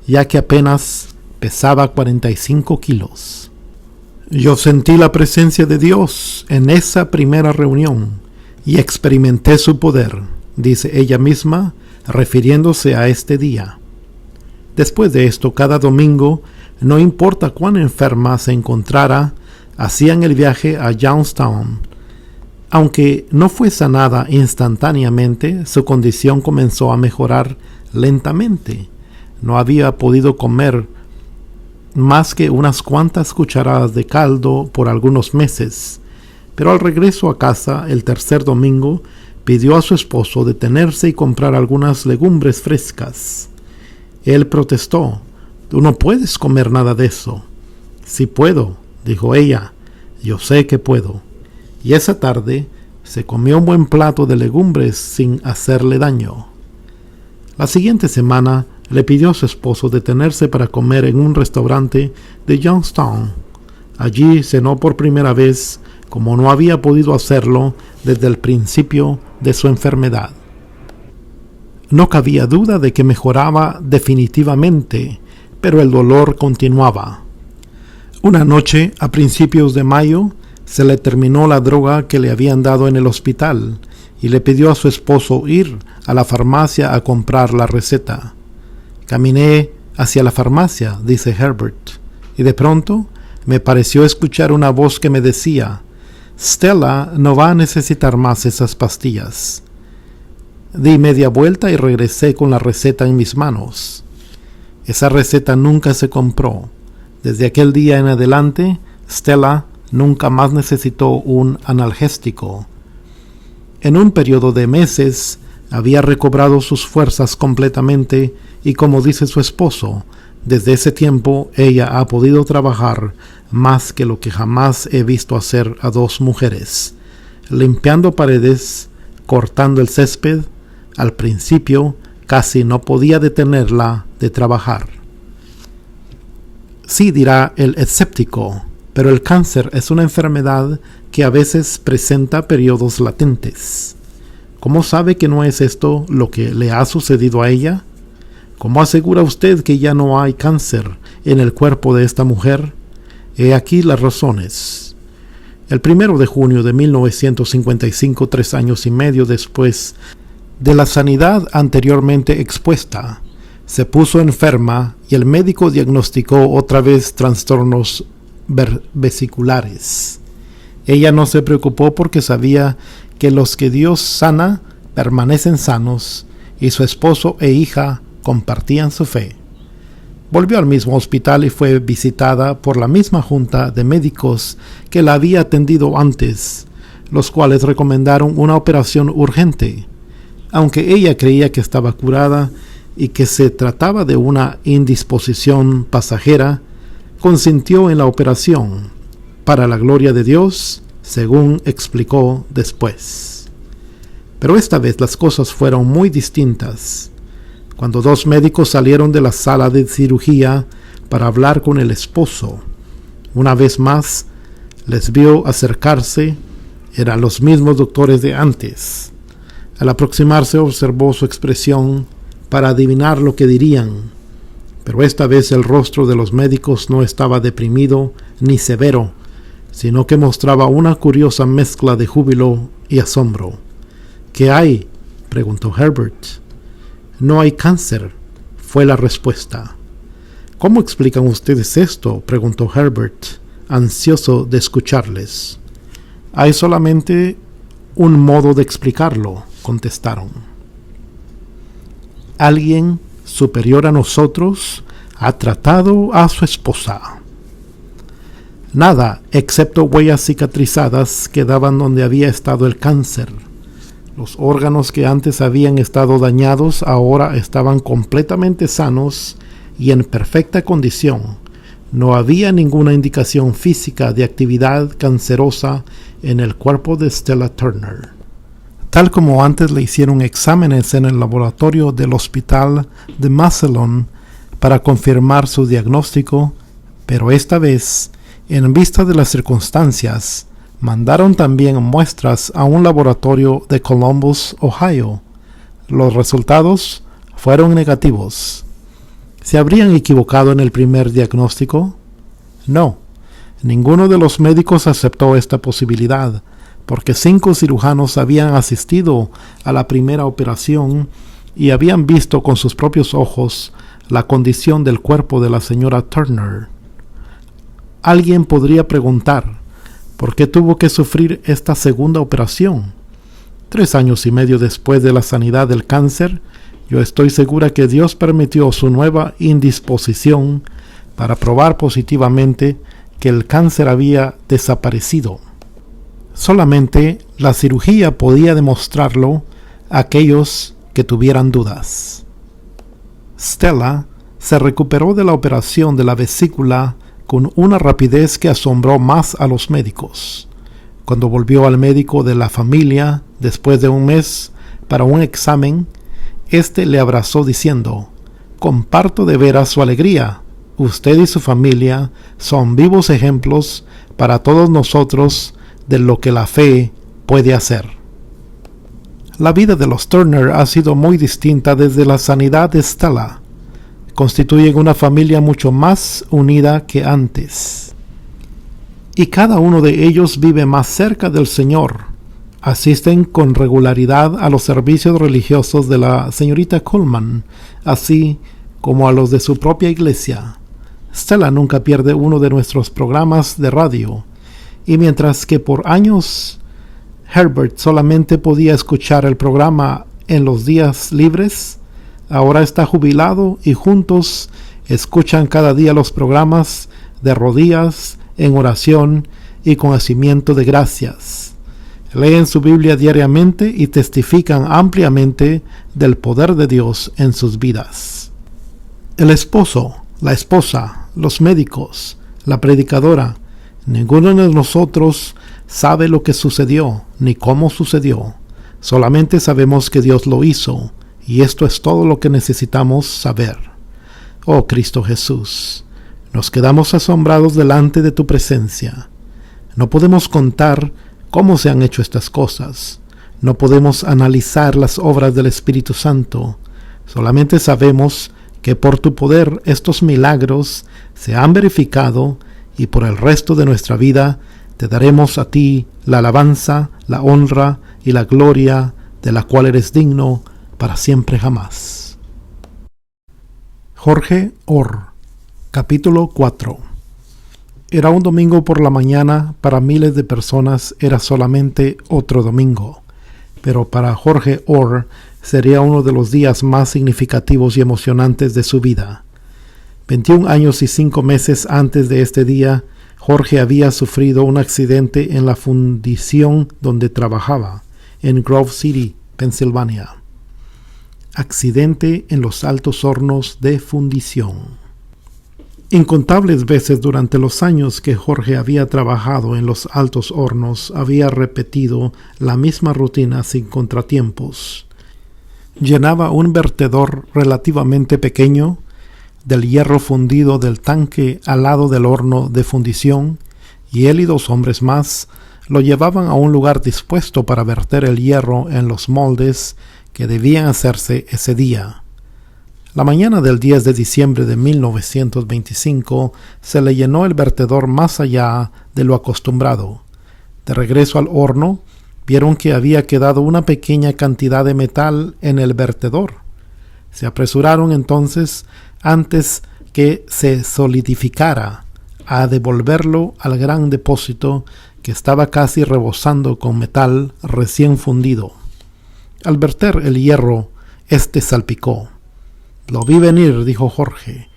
Speaker 1: ya que apenas pesaba 45 kilos. Yo sentí la presencia de Dios en esa primera reunión y experimenté su poder, dice ella misma, refiriéndose a este día. Después de esto, cada domingo, no importa cuán enferma se encontrara, hacían el viaje a Youngstown. Aunque no fue sanada instantáneamente, su condición comenzó a mejorar lentamente. No había podido comer más que unas cuantas cucharadas de caldo por algunos meses, pero al regreso a casa el tercer domingo pidió a su esposo detenerse y comprar algunas legumbres frescas. Él protestó: «Tú no puedes comer nada de eso». «Sí puedo», dijo ella, «yo sé que puedo». Y esa tarde se comió un buen plato de legumbres sin hacerle daño. La siguiente semana le pidió a su esposo detenerse para comer en un restaurante de Youngstown. Allí cenó por primera vez, como no había podido hacerlo desde el principio de su enfermedad. No cabía duda de que mejoraba definitivamente, pero el dolor continuaba. Una noche, a principios de mayo, se le terminó la droga que le habían dado en el hospital y le pidió a su esposo ir a la farmacia a comprar la receta. «Caminé hacia la farmacia», dice Herbert, «y de pronto me pareció escuchar una voz que me decía: Stella no va a necesitar más esas pastillas». Di media vuelta y regresé con la receta en mis manos. Esa receta nunca se compró. Desde aquel día en adelante, Stella nunca más necesitó un analgésico. En un periodo de meses, había recobrado sus fuerzas completamente y, como dice su esposo, desde ese tiempo ella ha podido trabajar más que lo que jamás he visto hacer a 2 mujeres, limpiando paredes, cortando el césped. Al principio casi no podía detenerla de trabajar. Sí, dirá el escéptico, pero el cáncer es una enfermedad que a veces presenta periodos latentes. ¿Cómo sabe que no es esto lo que le ha sucedido a ella? ¿Cómo asegura usted que ya no hay cáncer en el cuerpo de esta mujer? He aquí las razones. El 1 de junio de 1955, 3 años y medio después de la sanidad anteriormente expuesta, se puso enferma y el médico diagnosticó otra vez trastornos vesiculares. Ella no se preocupó porque sabía que los que Dios sana permanecen sanos, y su esposo e hija compartían su fe. Volvió al mismo hospital y fue visitada por la misma junta de médicos que la había atendido antes, los cuales recomendaron una operación urgente. Aunque ella creía que estaba curada y que se trataba de una indisposición pasajera, consintió en la operación. Para la gloria de Dios, según explicó después. Pero esta vez las cosas fueron muy distintas. Cuando dos médicos salieron de la sala de cirugía para hablar con el esposo, una vez más les vio acercarse. Eran los mismos doctores de antes. Al aproximarse observó su expresión para adivinar lo que dirían, pero esta vez el rostro de los médicos no estaba deprimido ni severo, sino que mostraba una curiosa mezcla de júbilo y asombro. ¿Qué hay?, preguntó Herbert. No hay cáncer, fue la respuesta. ¿Cómo explican ustedes esto?, preguntó Herbert, ansioso de escucharles. Hay solamente un modo de explicarlo, contestaron. Alguien superior a nosotros ha tratado a su esposa. Nada, excepto huellas cicatrizadas, quedaban donde había estado el cáncer. Los órganos que antes habían estado dañados ahora estaban completamente sanos y en perfecta condición. No había ninguna indicación física de actividad cancerosa en el cuerpo de Stella Turner. Tal como antes le hicieron exámenes en el laboratorio del hospital de Massillon para confirmar su diagnóstico, pero esta vez, en vista de las circunstancias, mandaron también muestras a un laboratorio de Columbus, Ohio. Los resultados fueron negativos. ¿Se habrían equivocado en el primer diagnóstico? No. Ninguno de los médicos aceptó esta posibilidad, porque 5 cirujanos habían asistido a la primera operación y habían visto con sus propios ojos la condición del cuerpo de la señora Turner. Alguien podría preguntar, ¿por qué tuvo que sufrir esta segunda operación? 3 años y medio después de la sanidad del cáncer, yo estoy segura que Dios permitió su nueva indisposición para probar positivamente que el cáncer había desaparecido. Solamente la cirugía podía demostrarlo a aquellos que tuvieran dudas. Stella se recuperó de la operación de la vesícula con una rapidez que asombró más a los médicos. Cuando volvió al médico de la familia después de un mes para un examen, éste le abrazó diciendo: «Comparto de veras su alegría. Usted y su familia son vivos ejemplos para todos nosotros de lo que la fe puede hacer». La vida de los Turner ha sido muy distinta desde la sanidad de Stella. Constituyen una familia mucho más unida que antes. Y cada uno de ellos vive más cerca del Señor. Asisten con regularidad a los servicios religiosos de la señorita Coleman, así como a los de su propia iglesia. Stella nunca pierde uno de nuestros programas de radio, y mientras que por años Herbert solamente podía escuchar el programa en los días libres, ahora está jubilado y juntos escuchan cada día los programas de rodillas, en oración y con hacimiento de gracias. Leen su Biblia diariamente y testifican ampliamente del poder de Dios en sus vidas. El esposo, la esposa, los médicos, la predicadora, ninguno de nosotros sabe lo que sucedió ni cómo sucedió. Solamente sabemos que Dios lo hizo, y esto es todo lo que necesitamos saber. Oh Cristo Jesús, nos quedamos asombrados delante de tu presencia. No podemos contar cómo se han hecho estas cosas. No podemos analizar las obras del Espíritu Santo. Solamente sabemos que por tu poder estos milagros se han verificado, y por el resto de nuestra vida te daremos a ti la alabanza, la honra y la gloria de la cual eres digno para siempre jamás. Jorge Orr, capítulo 4. Era un domingo por la mañana. Para miles de personas era solamente otro domingo, pero para Jorge Orr sería uno de los días más significativos y emocionantes de su vida. 21 años y 5 meses antes de este día, Jorge había sufrido un accidente en la fundición donde trabajaba, en Grove City, Pensilvania. Accidente en los altos hornos de fundición. Incontables veces durante los años que Jorge había trabajado en los altos hornos, había repetido la misma rutina sin contratiempos. Llenaba un vertedor relativamente pequeño del hierro fundido del tanque al lado del horno de fundición, y él y 2 hombres más lo llevaban a un lugar dispuesto para verter el hierro en los moldes que debían hacerse ese día. La mañana del 10 de diciembre de 1925 se le llenó el vertedor más allá de lo acostumbrado. De regreso al horno, vieron que había quedado una pequeña cantidad de metal en el vertedor. Se apresuraron entonces, antes que se solidificara, a devolverlo al gran depósito que estaba casi rebosando con metal recién fundido. Al verter el hierro, salpicó. «Lo vi venir», dijo Jorge,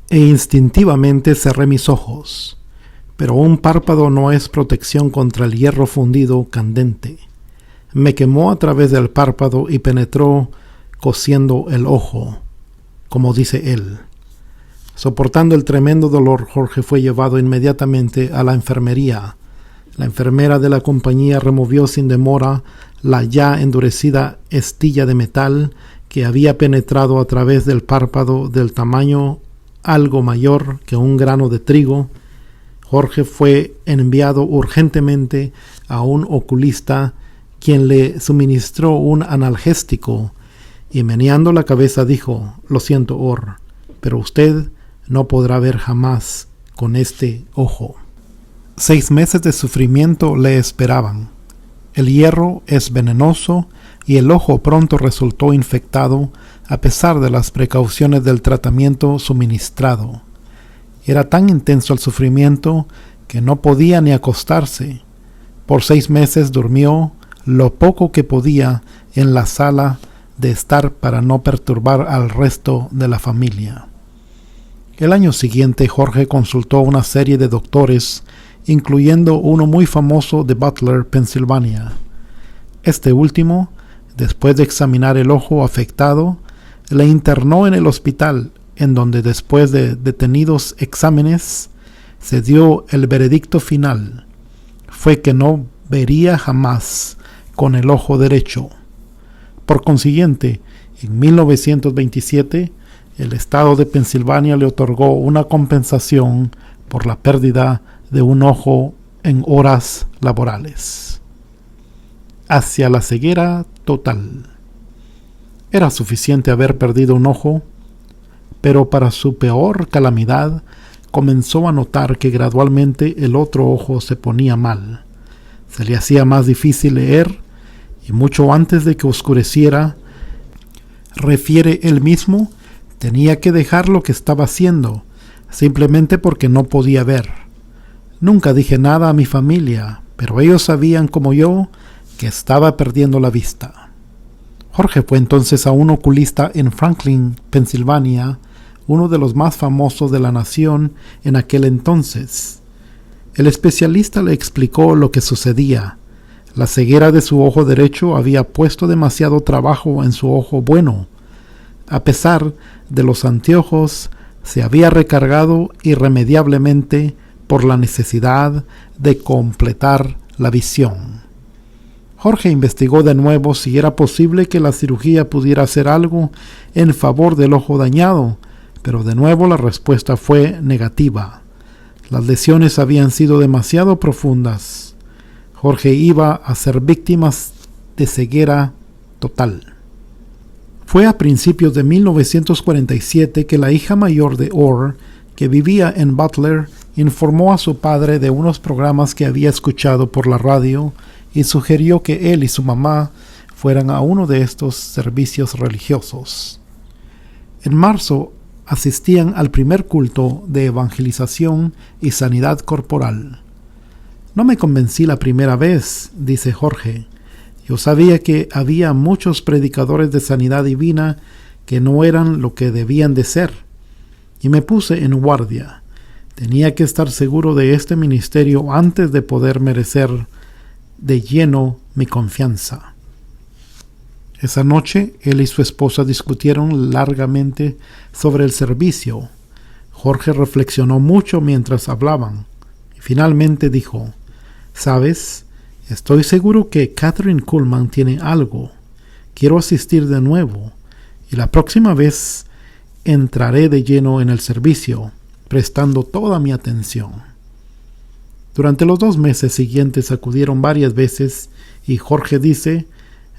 Speaker 1: e instintivamente cerré mis ojos. Pero un párpado no es protección contra el hierro fundido candente. Me quemó a través del párpado y penetró cosiendo el ojo, como dice él. Soportando el tremendo dolor, Jorge fue llevado inmediatamente a la enfermería. La enfermera de la compañía removió sin demora la ya endurecida estilla de metal que había penetrado a través del párpado del tamaño algo mayor que un grano de trigo. Jorge fue enviado urgentemente a un oculista, quien le suministró un analgésico, y meneando la cabeza dijo: «Lo siento, Orr, pero usted no podrá ver jamás con este ojo». 6 meses de sufrimiento le esperaban. El hierro es venenoso y el ojo pronto resultó infectado a pesar de las precauciones del tratamiento suministrado. Era tan intenso el sufrimiento que no podía ni acostarse. Por 6 meses durmió lo poco que podía en la sala de estar para no perturbar al resto de la familia. El año siguiente Jorge consultó a una serie de doctores, incluyendo uno muy famoso de Butler, Pensilvania. Este último, después de examinar el ojo afectado, le internó en el hospital, en donde después de detenidos exámenes se dio el veredicto final. Fue que no vería jamás con el ojo derecho. Por consiguiente, en 1927, el estado de Pensilvania le otorgó una compensación por la pérdida de un ojo en horas laborales. Hacia la ceguera total. Era suficiente haber perdido un ojo, pero para su peor calamidad comenzó a notar que gradualmente el otro ojo se ponía mal. Se le hacía más difícil leer, y mucho antes de que oscureciera, refiere él mismo, tenía que dejar lo que estaba haciendo, simplemente porque no podía ver. Nunca dije nada a mi familia, pero ellos sabían como yo que estaba perdiendo la vista. Jorge fue entonces a un oculista en Franklin, Pensilvania, uno de los más famosos de la nación en aquel entonces. El especialista le explicó lo que sucedía. La ceguera de su ojo derecho había puesto demasiado trabajo en su ojo bueno. A pesar de los anteojos, se había recargado irremediablemente por la necesidad de completar la visión. Jorge investigó de nuevo si era posible que la cirugía pudiera hacer algo en favor del ojo dañado, pero de nuevo la respuesta fue negativa. Las lesiones habían sido demasiado profundas. Jorge iba a ser víctima de ceguera total. Fue a principios de 1947 que la hija mayor de Orr, que vivía en Butler, informó a su padre de unos programas que había escuchado por la radio y sugirió que él y su mamá fueran a uno de estos servicios religiosos. En marzo asistían al primer culto de evangelización y sanidad corporal. «No me convencí la primera vez», dice Jorge. «Yo sabía que había muchos predicadores de sanidad divina que no eran lo que debían de ser, y me puse en guardia. Tenía que estar seguro de este ministerio antes de poder merecer de lleno mi confianza». Esa noche, él y su esposa discutieron largamente sobre el servicio. Jorge reflexionó mucho mientras hablaban y finalmente dijo: «¿Sabes? Estoy seguro que Kathryn Kuhlman tiene algo. Quiero asistir de nuevo y la próxima vez entraré de lleno en el servicio, prestando toda mi atención». Durante los 2 meses siguientes acudieron varias veces y Jorge dice: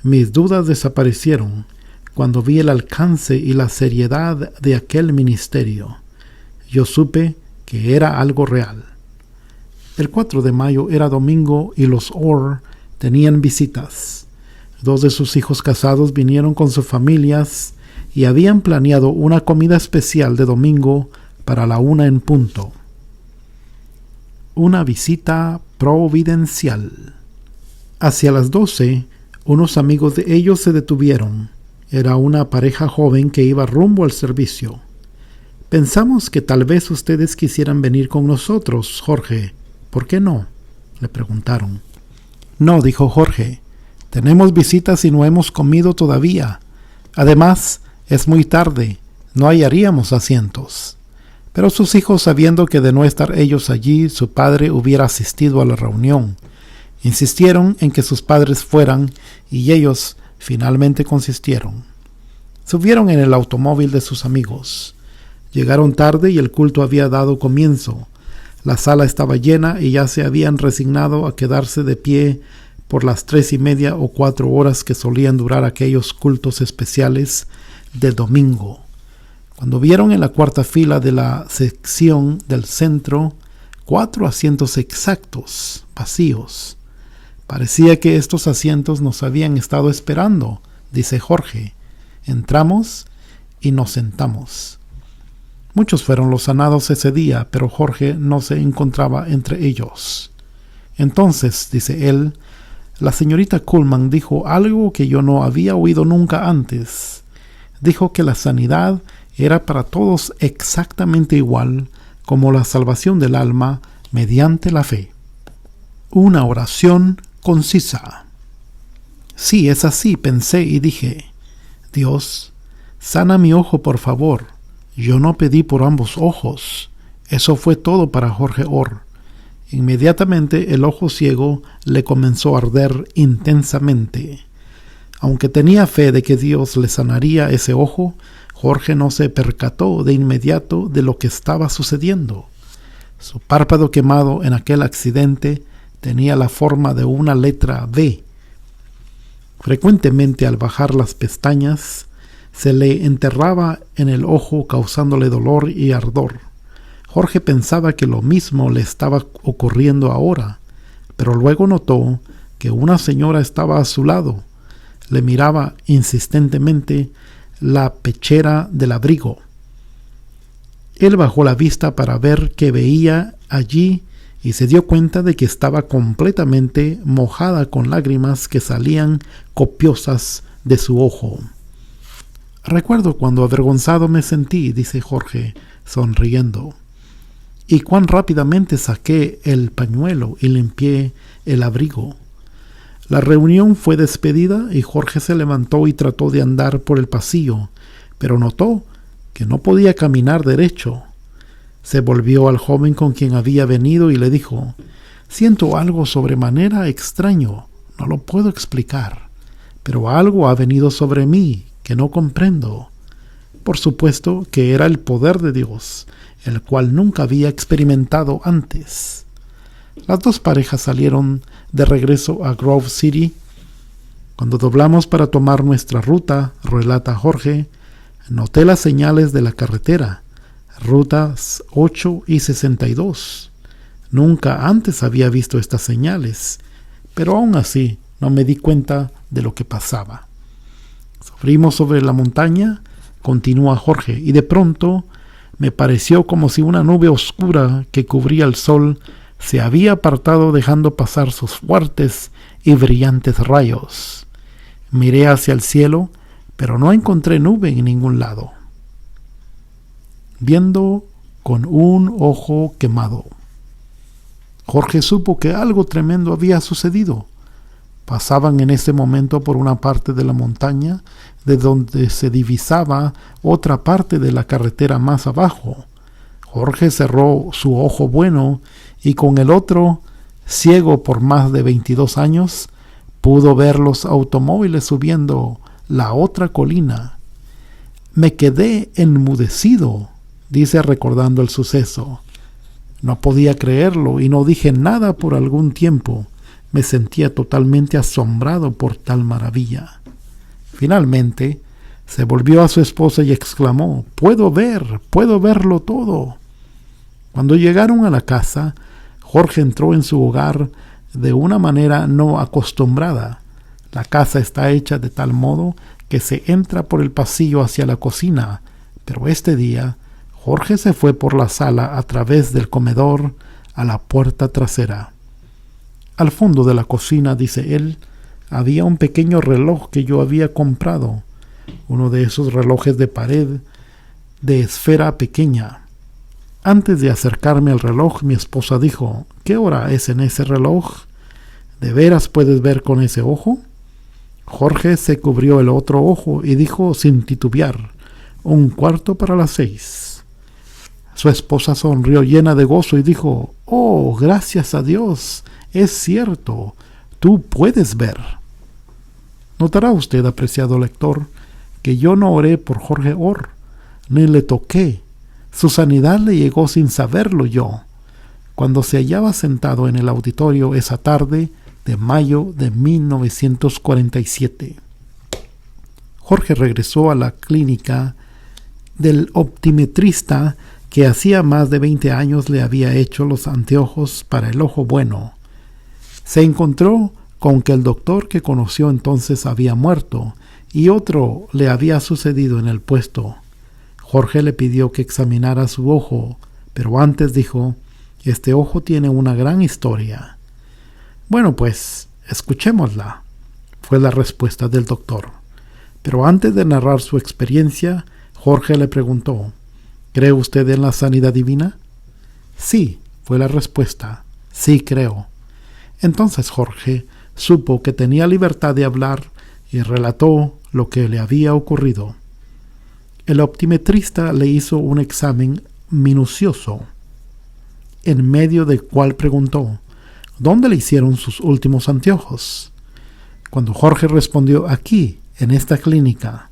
Speaker 1: «Mis dudas desaparecieron cuando vi el alcance y la seriedad de aquel ministerio. Yo supe que era algo real». El 4 de mayo era domingo y los Orr tenían visitas. 2 de sus hijos casados vinieron con sus familias y habían planeado una comida especial de domingo para la 1 en punto. Una visita providencial. Hacia las 12, unos amigos de ellos se detuvieron. Era una pareja joven que iba rumbo al servicio. «Pensamos que tal vez ustedes quisieran venir con nosotros, Jorge. ¿Por qué no?», le preguntaron. «No», dijo Jorge. «Tenemos visitas y no hemos comido todavía. Además, es muy tarde. No hallaríamos asientos». Pero sus hijos, sabiendo que de no estar ellos allí, su padre hubiera asistido a la reunión, insistieron en que sus padres fueran y ellos finalmente consistieron. Subieron en el automóvil de sus amigos. Llegaron tarde y el culto había dado comienzo. La sala estaba llena y ya se habían resignado a quedarse de pie por las 3:30 o 4 horas que solían durar aquellos cultos especiales de domingo. Cuando vieron en la cuarta fila de la sección del centro 4 asientos exactos, vacíos. «Parecía que estos asientos nos habían estado esperando», dice Jorge. «Entramos y nos sentamos». Muchos fueron los sanados ese día, pero Jorge no se encontraba entre ellos. Entonces, dice él, la señorita Kuhlman dijo algo que yo no había oído nunca antes. Dijo que la sanidad era para todos exactamente igual como la salvación del alma mediante la fe. Una oración concisa. Sí, es así, pensé y dije: «Dios, sana mi ojo, por favor». Yo no pedí por ambos ojos. Eso fue todo para Jorge Orr. Inmediatamente el ojo ciego le comenzó a arder intensamente. Aunque tenía fe de que Dios le sanaría ese ojo, Jorge no se percató de inmediato de lo que estaba sucediendo. Su párpado quemado en aquel accidente tenía la forma de una letra V. Frecuentemente, al bajar las pestañas, se le enterraba en el ojo causándole dolor y ardor. Jorge pensaba que lo mismo le estaba ocurriendo ahora, pero luego notó que una señora estaba a su lado. Le miraba insistentemente la pechera del abrigo. Él bajó la vista para ver qué veía allí y se dio cuenta de que estaba completamente mojada con lágrimas que salían copiosas de su ojo. «Recuerdo cuando avergonzado me sentí», dice Jorge, sonriendo, «y cuán rápidamente saqué el pañuelo y limpié el abrigo». La reunión fue despedida y Jorge se levantó y trató de andar por el pasillo, pero notó que no podía caminar derecho. Se volvió al joven con quien había venido y le dijo: «Siento algo sobremanera extraño, no lo puedo explicar, pero algo ha venido sobre mí que no comprendo». Por supuesto que era el poder de Dios, el cual nunca había experimentado antes. Las 2 parejas salieron de regreso a Grove City. «Cuando doblamos para tomar nuestra ruta», relata Jorge, «noté las señales de la carretera, rutas 8 y 62. Nunca antes había visto estas señales, pero aún así no me di cuenta de lo que pasaba. Subimos sobre la montaña», continúa Jorge, «y de pronto me pareció como si una nube oscura que cubría el sol se había apartado dejando pasar sus fuertes y brillantes rayos. Miré hacia el cielo, pero no encontré nube en ningún lado». Viendo con un ojo quemado. Jorge supo que algo tremendo había sucedido. Pasaban en ese momento por una parte de la montaña de donde se divisaba otra parte de la carretera más abajo. Jorge cerró su ojo bueno y con el otro, ciego por más de 22 años, pudo ver los automóviles subiendo la otra colina. Me quedé enmudecido, dice recordando el suceso. No podía creerlo y no dije nada por algún tiempo. Me sentía totalmente asombrado por tal maravilla. Finalmente, se volvió a su esposa y exclamó: puedo verlo todo. Cuando llegaron a la casa, Jorge entró en su hogar de una manera no acostumbrada. La casa está hecha de tal modo que se entra por el pasillo hacia la cocina, pero este día Jorge se fue por la sala a través del comedor a la puerta trasera. Al fondo de la cocina, dice él, había un pequeño reloj que yo había comprado, uno de esos relojes de pared de esfera pequeña. Antes de acercarme al reloj, mi esposa dijo: ¿qué hora es en ese reloj? ¿De veras puedes ver con ese ojo? Jorge se cubrió el otro ojo y dijo sin titubear: 6:15. Su esposa sonrió llena de gozo y dijo: oh, gracias a Dios, es cierto, tú puedes ver. Notará usted, apreciado lector, que yo no oré por Jorge Orr, ni le toqué. Su sanidad le llegó sin saberlo yo, cuando se hallaba sentado en el auditorio esa tarde de mayo de 1947. Jorge regresó a la clínica del optometrista que hacía más de 20 años le había hecho los anteojos para el ojo bueno. Se encontró con que el doctor que conoció entonces había muerto y otro le había sucedido en el puesto. Jorge le pidió que examinara su ojo, pero antes dijo: este ojo tiene una gran historia. Bueno, pues, escuchémosla, fue la respuesta del doctor. Pero antes de narrar su experiencia, Jorge le preguntó: ¿cree usted en la sanidad divina? Sí, fue la respuesta. Sí, creo. Entonces Jorge supo que tenía libertad de hablar y relató lo que le había ocurrido. El optometrista le hizo un examen minucioso, en medio del cual preguntó: ¿dónde le hicieron sus últimos anteojos? Cuando Jorge respondió: aquí, en esta clínica,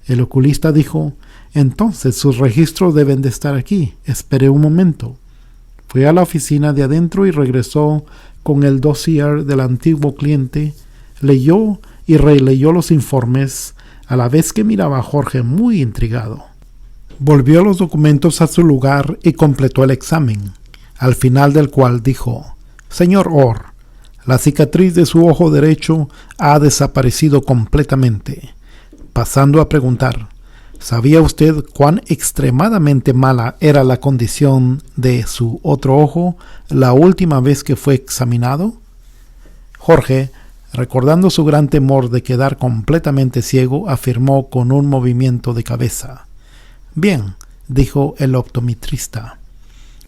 Speaker 1: el oculista dijo: entonces sus registros deben de estar aquí. Espere un momento. Fue a la oficina de adentro y regresó con el dossier del antiguo cliente, leyó y releyó los informes, a la vez que miraba a Jorge muy intrigado. Volvió los documentos a su lugar y completó el examen, al final del cual dijo: señor Orr, la cicatriz de su ojo derecho ha desaparecido completamente. Pasando a preguntar: ¿sabía usted cuán extremadamente mala era la condición de su otro ojo la última vez que fue examinado? Jorge, recordando su gran temor de quedar completamente ciego, afirmó con un movimiento de cabeza: bien, dijo el optometrista,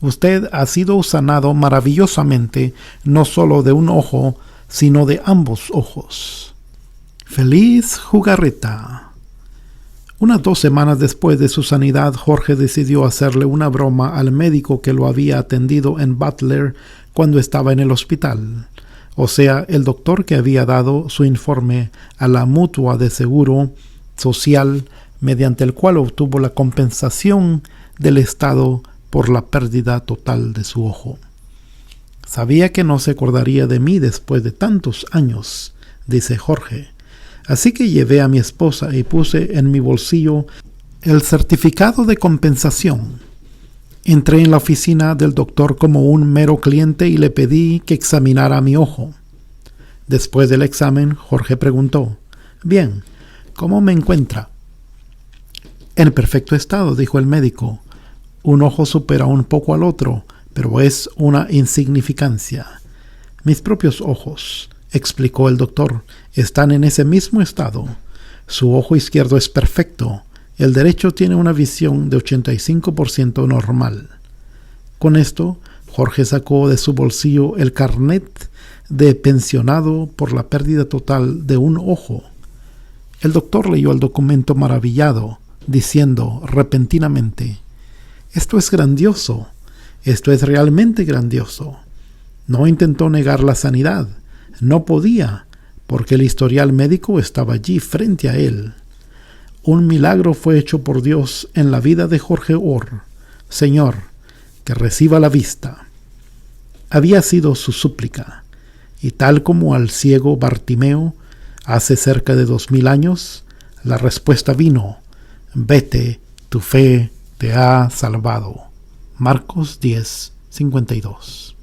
Speaker 1: usted ha sido sanado maravillosamente, no solo de un ojo, sino de ambos ojos. ¡Feliz jugarreta! Unas 2 semanas después de su sanidad, Jorge decidió hacerle una broma al médico que lo había atendido en Butler cuando estaba en el hospital. O sea, el doctor que había dado su informe a la mutua de seguro social, mediante el cual obtuvo la compensación del Estado por la pérdida total de su ojo. Sabía que no se acordaría de mí después de tantos años, dice Jorge. Así que llevé a mi esposa y puse en mi bolsillo el certificado de compensación. Entré en la oficina del doctor como un mero cliente y le pedí que examinara mi ojo. Después del examen, Jorge preguntó: bien, ¿cómo me encuentra? En perfecto estado, dijo el médico. Un ojo supera un poco al otro, pero es una insignificancia. Mis propios ojos, explicó el doctor, están en ese mismo estado. Su ojo izquierdo es perfecto. El derecho tiene una visión de 85% normal. Con esto, Jorge sacó de su bolsillo el carnet de pensionado por la pérdida total de un ojo. El doctor leyó el documento maravillado, diciendo repentinamente: Esto es grandioso. Esto es realmente grandioso. No intentó negar la sanidad. No podía, porque el historial médico estaba allí frente a él. Un milagro fue hecho por Dios en la vida de Jorge Orr. Señor, que reciba la vista. Había sido su súplica, y tal como al ciego Bartimeo hace cerca de 2000 años, la respuesta vino: vete, tu fe te ha salvado. Marcos 10:52.